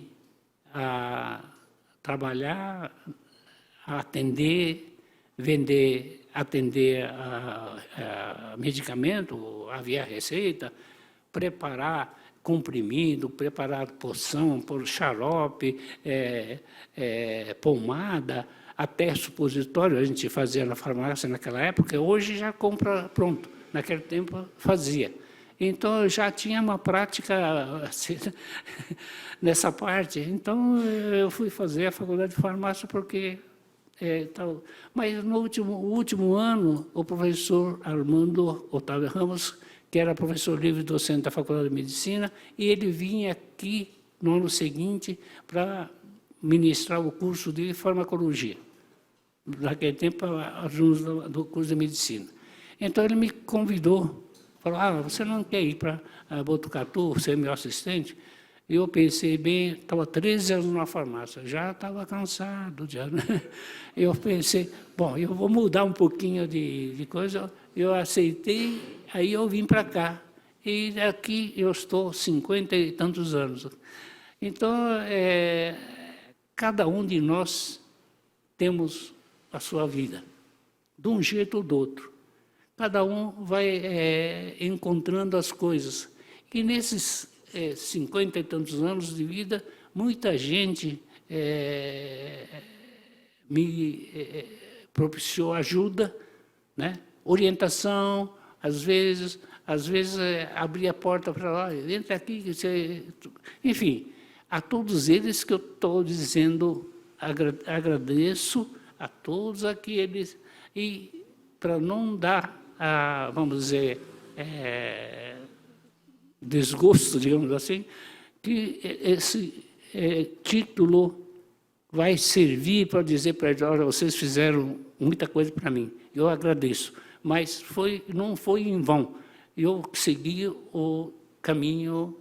a trabalhar, a atender, vender, atender a medicamento, havia receita, preparar comprimido, preparar poção, pôr xarope, pomada, até supositório, a gente fazia na farmácia naquela época, hoje já compra pronto, naquele tempo fazia. Então, eu já tinha uma prática assim, nessa parte. Então, eu fui fazer a faculdade de farmácia porque... Mas no último ano, o professor Armando Otávio Ramos, que era professor livre docente da Faculdade de Medicina, e ele vinha aqui no ano seguinte para ministrar o curso de farmacologia. Naquele tempo, alunos do curso de medicina. Então, ele me convidou, falou, você não quer ir para Botucatu, ser meu assistente? E eu pensei bem, estava 13 anos na farmácia, já estava cansado. Já, né? Eu pensei, bom, eu vou mudar um pouquinho de coisa. Eu aceitei, aí eu vim para cá. E aqui eu estou 50 e tantos anos. Então, cada um de nós temos a sua vida, de um jeito ou do outro. Cada um vai encontrando as coisas. E nesses 50 e tantos anos de vida, muita gente me propiciou ajuda, né? Orientação, às vezes abria a porta para lá, entra aqui, enfim, a todos eles que eu estou dizendo, agradeço a todos aqueles, e para não dar, vamos dizer, desgosto, digamos assim, que esse título vai servir para dizer para eles, olha, vocês fizeram muita coisa para mim, eu agradeço, mas não foi em vão, eu segui o caminho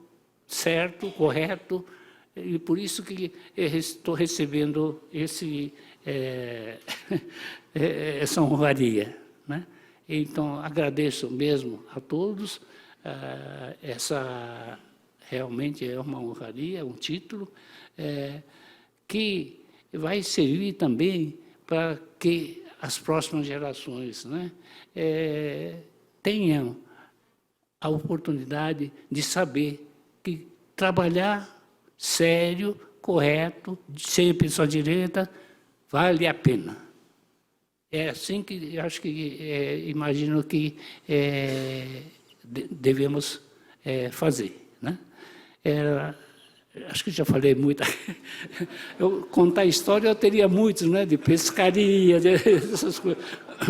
certo, correto, e por isso que estou recebendo essa honraria, né? Então, agradeço mesmo a todos. Essa realmente é uma honraria, um título, que vai servir também para que as próximas gerações, né, tenham a oportunidade de saber que trabalhar sério, correto, sempre sua direita, vale a pena. É assim que acho que imagino que devemos fazer, né? Acho que já falei muito. Eu contar história eu teria muitos, né, de pescaria, essas coisas.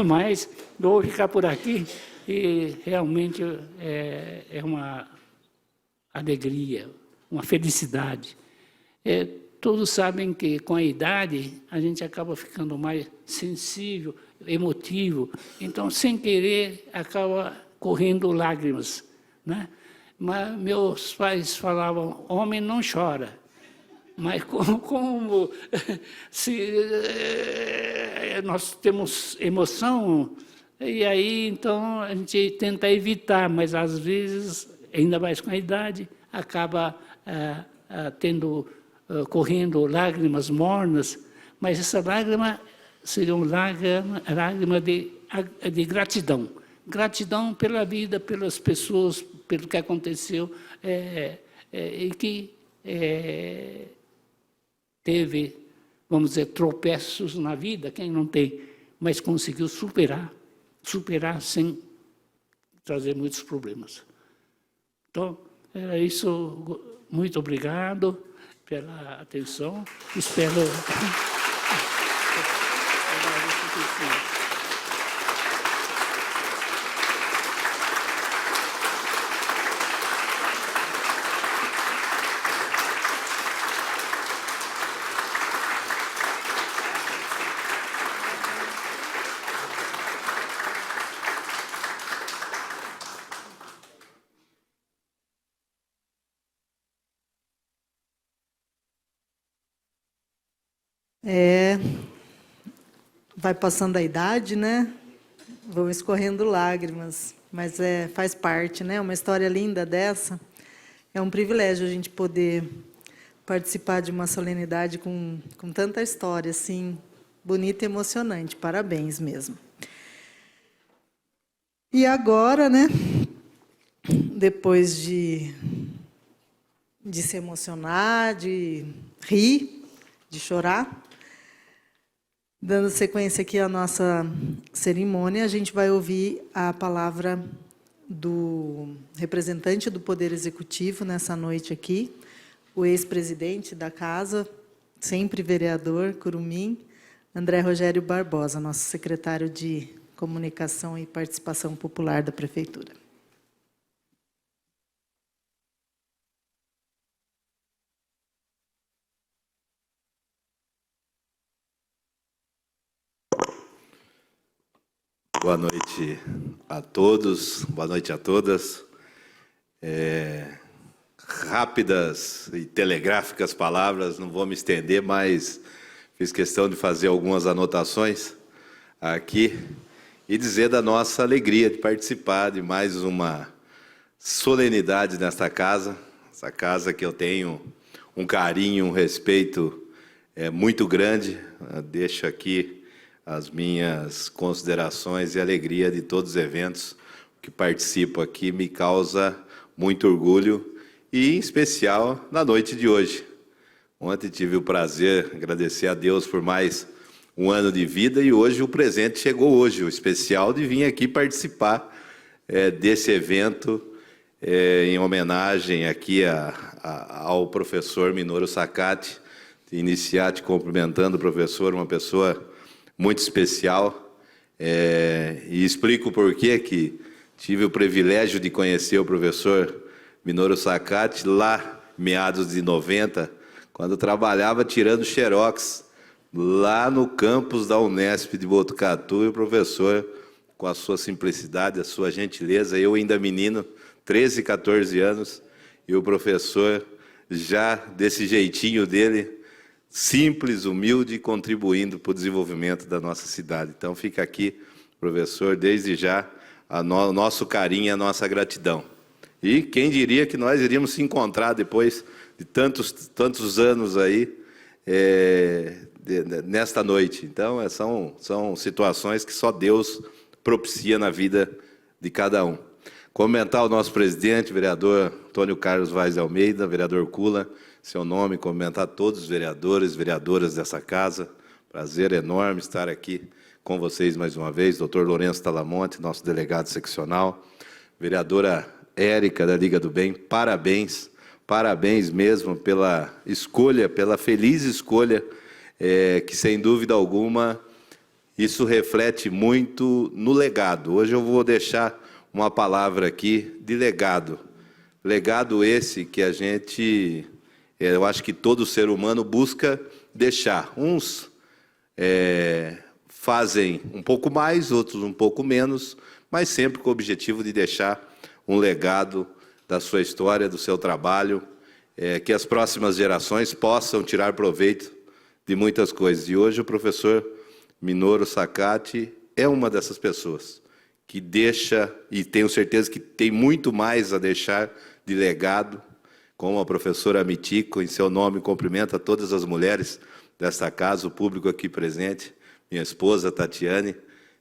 Mas eu vou ficar por aqui e realmente é uma alegria, uma felicidade. Todos sabem que com a idade a gente acaba ficando mais sensível, emotivo. Então, sem querer, acaba correndo lágrimas, né? Mas meus pais falavam, homem não chora. Mas como se nós temos emoção, e aí então a gente tenta evitar, mas às vezes, ainda mais com a idade, acaba correndo lágrimas mornas, mas essa lágrima seria uma lágrima de gratidão. Gratidão pela vida, pelas pessoas, pelo que aconteceu, e que teve, vamos dizer, tropeços na vida, quem não tem, mas conseguiu superar sem trazer muitos problemas. Então, era isso. Muito obrigado pela atenção. Espero... Vai passando a idade, né? Vão escorrendo lágrimas, mas faz parte, né? Uma história linda dessa. É um privilégio a gente poder participar de uma solenidade com tanta história, assim, bonita e emocionante. Parabéns mesmo. E agora, né? Depois de se emocionar, de rir, de chorar, dando sequência aqui à nossa cerimônia, a gente vai ouvir a palavra do representante do Poder Executivo nessa noite aqui, o ex-presidente da Casa, sempre vereador, Curumim, André Rogério Barbosa, nosso secretário de Comunicação e Participação Popular da Prefeitura. Boa noite a todos, boa noite a todas. Rápidas e telegráficas palavras, não vou me estender, mas fiz questão de fazer algumas anotações aqui e dizer da nossa alegria de participar de mais uma solenidade nesta casa, essa casa que eu tenho um carinho, um respeito muito grande. Deixo aqui as minhas considerações e alegria de todos os eventos que participo aqui, me causa muito orgulho, e em especial na noite de hoje. Ontem tive o prazer de agradecer a Deus por mais um ano de vida, e hoje o presente chegou hoje, o especial de vir aqui participar desse evento, em homenagem aqui ao professor Minoru Sakati, de iniciar te cumprimentando o professor, uma pessoa muito especial, e explico por que tive o privilégio de conhecer o professor Minoru Sakati lá, meados de 90, quando trabalhava tirando xerox, lá no campus da Unesp de Botucatu, e o professor, com a sua simplicidade, a sua gentileza, eu ainda menino, 13, 14 anos, e o professor já desse jeitinho dele, simples, humilde, contribuindo para o desenvolvimento da nossa cidade. Então, fica aqui, professor, desde já, o nosso carinho e a nossa gratidão. E quem diria que nós iríamos se encontrar depois de tantos anos aí, nesta noite. Então, são situações que só Deus propicia na vida de cada um. Comentar o nosso presidente, vereador Antônio Carlos Vaz de Almeida, vereador Cula, seu nome, cumprimentar todos os vereadores, vereadoras dessa casa. Prazer enorme estar aqui com vocês mais uma vez. Doutor Lourenço Talamonte, nosso delegado seccional. Vereadora Érica, da Liga do Bem, parabéns. Parabéns mesmo pela escolha, pela feliz escolha, que, sem dúvida alguma, isso reflete muito no legado. Hoje eu vou deixar uma palavra aqui de legado. Legado esse que a gente, eu acho que todo ser humano busca deixar. Uns fazem um pouco mais, outros um pouco menos, mas sempre com o objetivo de deixar um legado da sua história, do seu trabalho, que as próximas gerações possam tirar proveito de muitas coisas. E hoje o professor Minoru Sakati é uma dessas pessoas que deixa, e tenho certeza que tem muito mais a deixar de legado, como a professora Mitico, em seu nome, cumprimenta todas as mulheres desta casa, o público aqui presente, minha esposa Tatiane,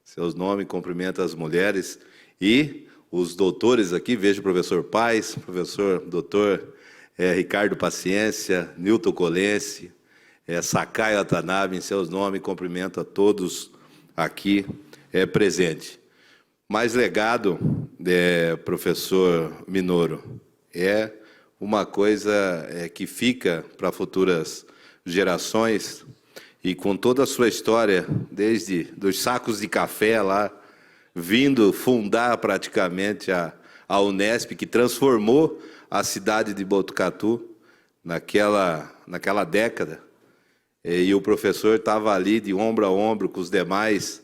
seus nomes, cumprimenta as mulheres, e os doutores aqui, vejo o professor Paes, professor doutor Ricardo Paciência, Nilton Colense, Sakai Watanabe, em seus nomes, cumprimento a todos aqui presentes. Mais legado, professor Minoru, é uma coisa que fica para futuras gerações, e com toda a sua história, desde dos sacos de café lá, vindo fundar praticamente a Unesp, que transformou a cidade de Botucatu naquela década. E o professor estava ali de ombro a ombro com os demais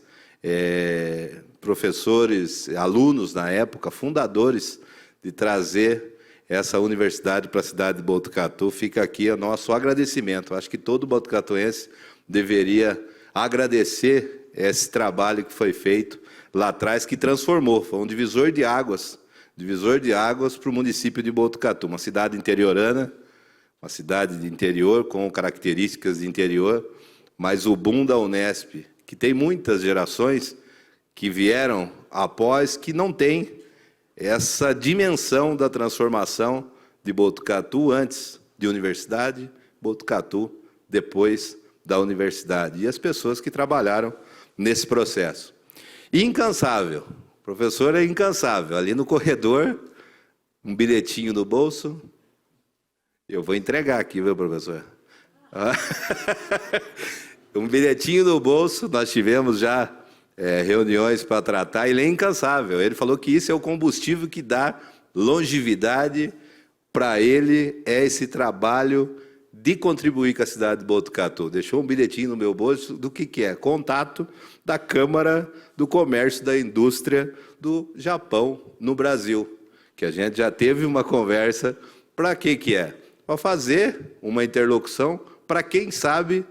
professores, alunos na época, fundadores, de trazer essa universidade para a cidade de Botucatu. Fica aqui o nosso agradecimento. Acho que todo botucatuense deveria agradecer esse trabalho que foi feito lá atrás, que transformou, foi um divisor de águas para o município de Botucatu, uma cidade interiorana, uma cidade de interior, com características de interior, mas o boom da Unesp, que tem muitas gerações que vieram após, que não tem essa dimensão da transformação de Botucatu antes de universidade, Botucatu depois da universidade, e as pessoas que trabalharam nesse processo. Incansável, o professor é incansável, ali no corredor, um bilhetinho no bolso. Eu vou entregar aqui, viu, professor? Um bilhetinho no bolso, nós tivemos já reuniões para tratar, ele é incansável. Ele falou que isso é o combustível que dá longevidade para ele, esse trabalho de contribuir com a cidade de Botucatu. Deixou um bilhetinho no meu bolso do que é? Contato da Câmara do Comércio da Indústria do Japão no Brasil, que a gente já teve uma conversa. Para que é? Para fazer uma interlocução para, quem sabe,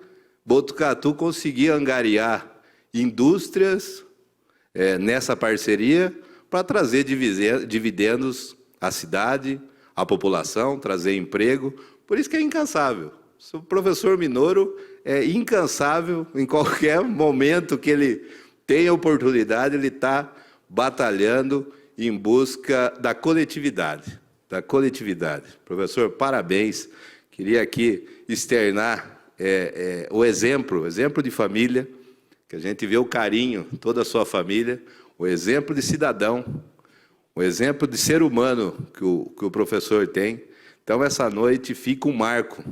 Botucatu conseguir angariar indústrias nessa parceria para trazer dividendos à cidade, à população, trazer emprego. Por isso que é incansável. O professor Minoru é incansável, em qualquer momento que ele tem oportunidade, ele está batalhando em busca da coletividade. Da coletividade. Professor, parabéns. Queria aqui externar o exemplo de família, que a gente vê o carinho, toda a sua família, o exemplo de cidadão, o exemplo de ser humano que o professor tem. Então, essa noite fica um marco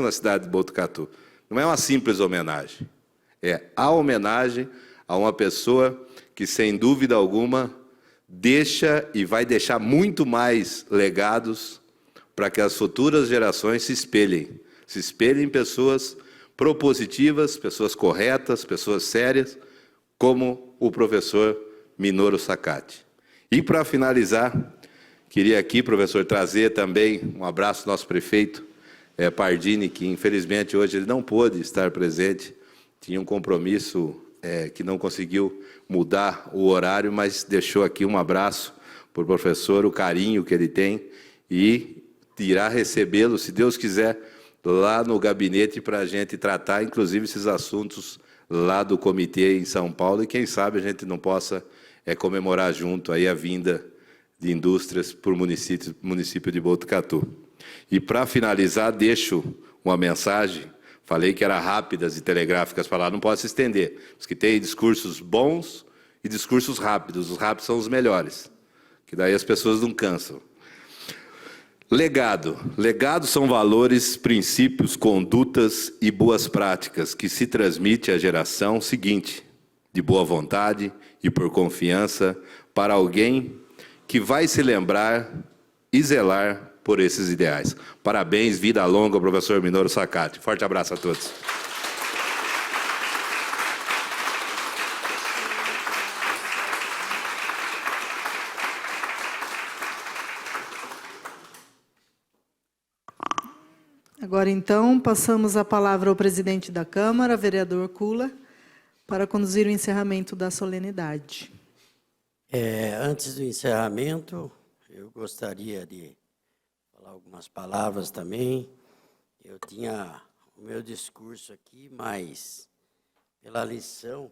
na cidade de Botucatu. Não é uma simples homenagem, é a homenagem a uma pessoa que, sem dúvida alguma, deixa e vai deixar muito mais legados para que as futuras gerações se espelhem em pessoas propositivas, pessoas corretas, pessoas sérias, como o professor Minoru Sakati. E, para finalizar, queria aqui, professor, trazer também um abraço ao nosso prefeito, Pardini, que infelizmente hoje ele não pôde estar presente, tinha um compromisso que não conseguiu mudar o horário, mas deixou aqui um abraço para o professor, o carinho que ele tem, e irá recebê-lo, se Deus quiser, lá no gabinete para a gente tratar, inclusive, esses assuntos lá do comitê em São Paulo, e quem sabe a gente não possa comemorar junto aí a vinda de indústrias para o município de Botucatu. E, para finalizar, deixo uma mensagem. Falei que era rápidas e telegráficas para lá, não posso estender. Porque tem discursos bons e discursos rápidos. Os rápidos são os melhores, que daí as pessoas não cansam. Legado. Legado são valores, princípios, condutas e boas práticas que se transmite à geração seguinte, de boa vontade e por confiança, para alguém que vai se lembrar e zelar por esses ideais. Parabéns, vida longa, professor Minoru Sakati. Forte abraço a todos. Agora, então, passamos a palavra ao presidente da Câmara, vereador Kula, para conduzir o encerramento da solenidade. Antes do encerramento, eu gostaria de falar algumas palavras também. Eu tinha o meu discurso aqui, mas pela lição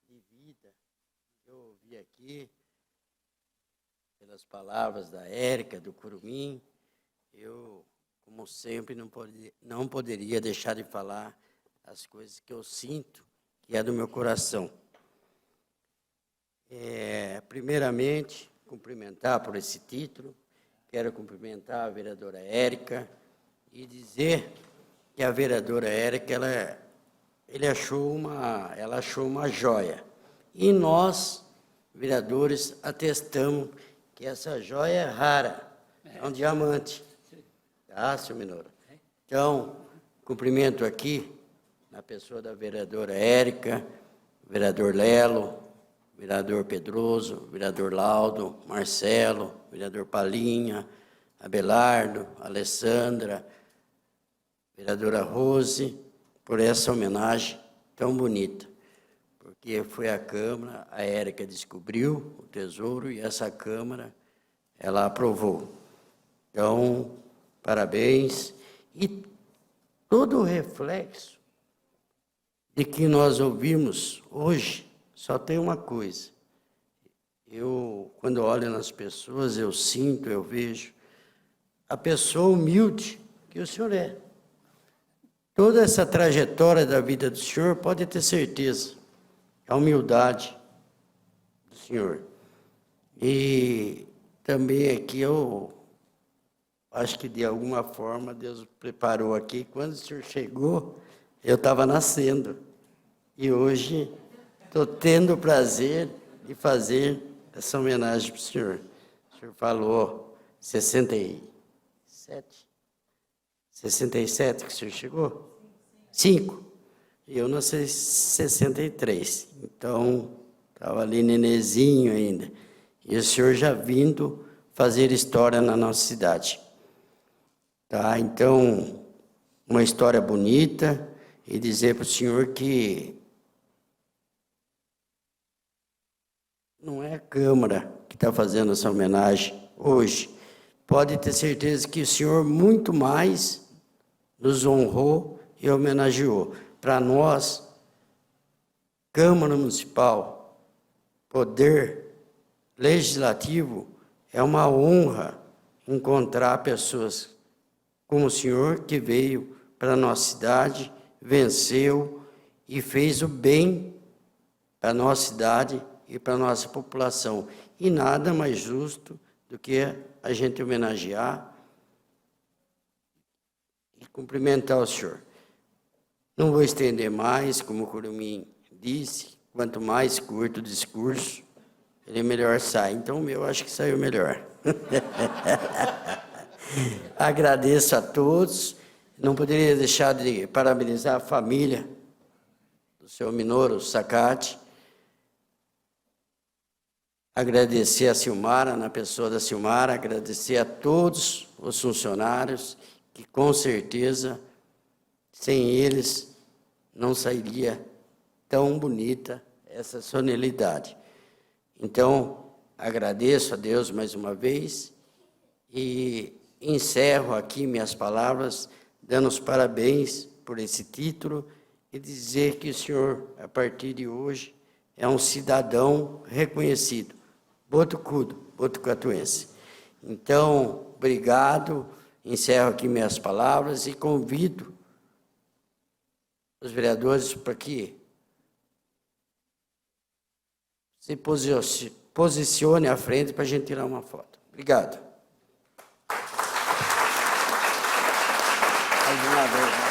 de vida que eu ouvi aqui, pelas palavras da Érica, do Curumim, eu, como sempre, não poderia deixar de falar as coisas que eu sinto, que é do meu coração. Primeiramente, cumprimentar por esse título, quero cumprimentar a vereadora Érica e dizer que a vereadora Érica, ela achou uma joia. E nós, vereadores, atestamos que essa joia é rara, é um diamante. Tá, senhor Minoru? Então, cumprimento aqui, na pessoa da vereadora Érica, vereador Lelo, vereador Pedroso, vereador Laudo, Marcelo, vereador Palinha, Abelardo, Alessandra, vereadora Rose, por essa homenagem tão bonita. Porque foi a Câmara, a Érica descobriu o tesouro e essa Câmara, ela aprovou. Então, parabéns. E todo o reflexo de que nós ouvimos hoje, só tem uma coisa. Eu, quando olho nas pessoas, eu sinto, eu vejo a pessoa humilde que o senhor é. Toda essa trajetória da vida do senhor, pode ter certeza, a humildade do senhor. E também aqui eu acho que de alguma forma Deus preparou aqui. Quando o senhor chegou, eu estava nascendo. E hoje estou tendo o prazer de fazer essa homenagem para o senhor. O senhor falou 67? 67 que o senhor chegou? 5. E eu nasci em 63. Então, estava ali nenezinho ainda. E o senhor já vindo fazer história na nossa cidade. Tá? Então, uma história bonita. E dizer para o senhor que não é a Câmara que está fazendo essa homenagem hoje. Pode ter certeza que o senhor muito mais nos honrou e homenageou. Para nós, Câmara Municipal, Poder Legislativo, é uma honra encontrar pessoas como o senhor que veio para a nossa cidade, venceu e fez o bem para a nossa cidade e para a nossa população. E nada mais justo do que a gente homenagear e cumprimentar o senhor. Não vou estender mais, como o Curumim disse, quanto mais curto o discurso, ele melhor sai. Então, o meu acho que saiu melhor. Agradeço a todos. Não poderia deixar de parabenizar a família do senhor Minoru Sakati. Agradecer a Silmara, na pessoa da Silmara, agradecer a todos os funcionários, que com certeza, sem eles, não sairia tão bonita essa solenidade. Então, agradeço a Deus mais uma vez e encerro aqui minhas palavras, dando os parabéns por esse título e dizer que o senhor, a partir de hoje, é um cidadão reconhecido, botucudo, botucatuense. Então, obrigado, Encerro aqui minhas palavras e convido os vereadores para que se posicione à frente para a gente tirar uma foto. Obrigado. Mais uma vez, né?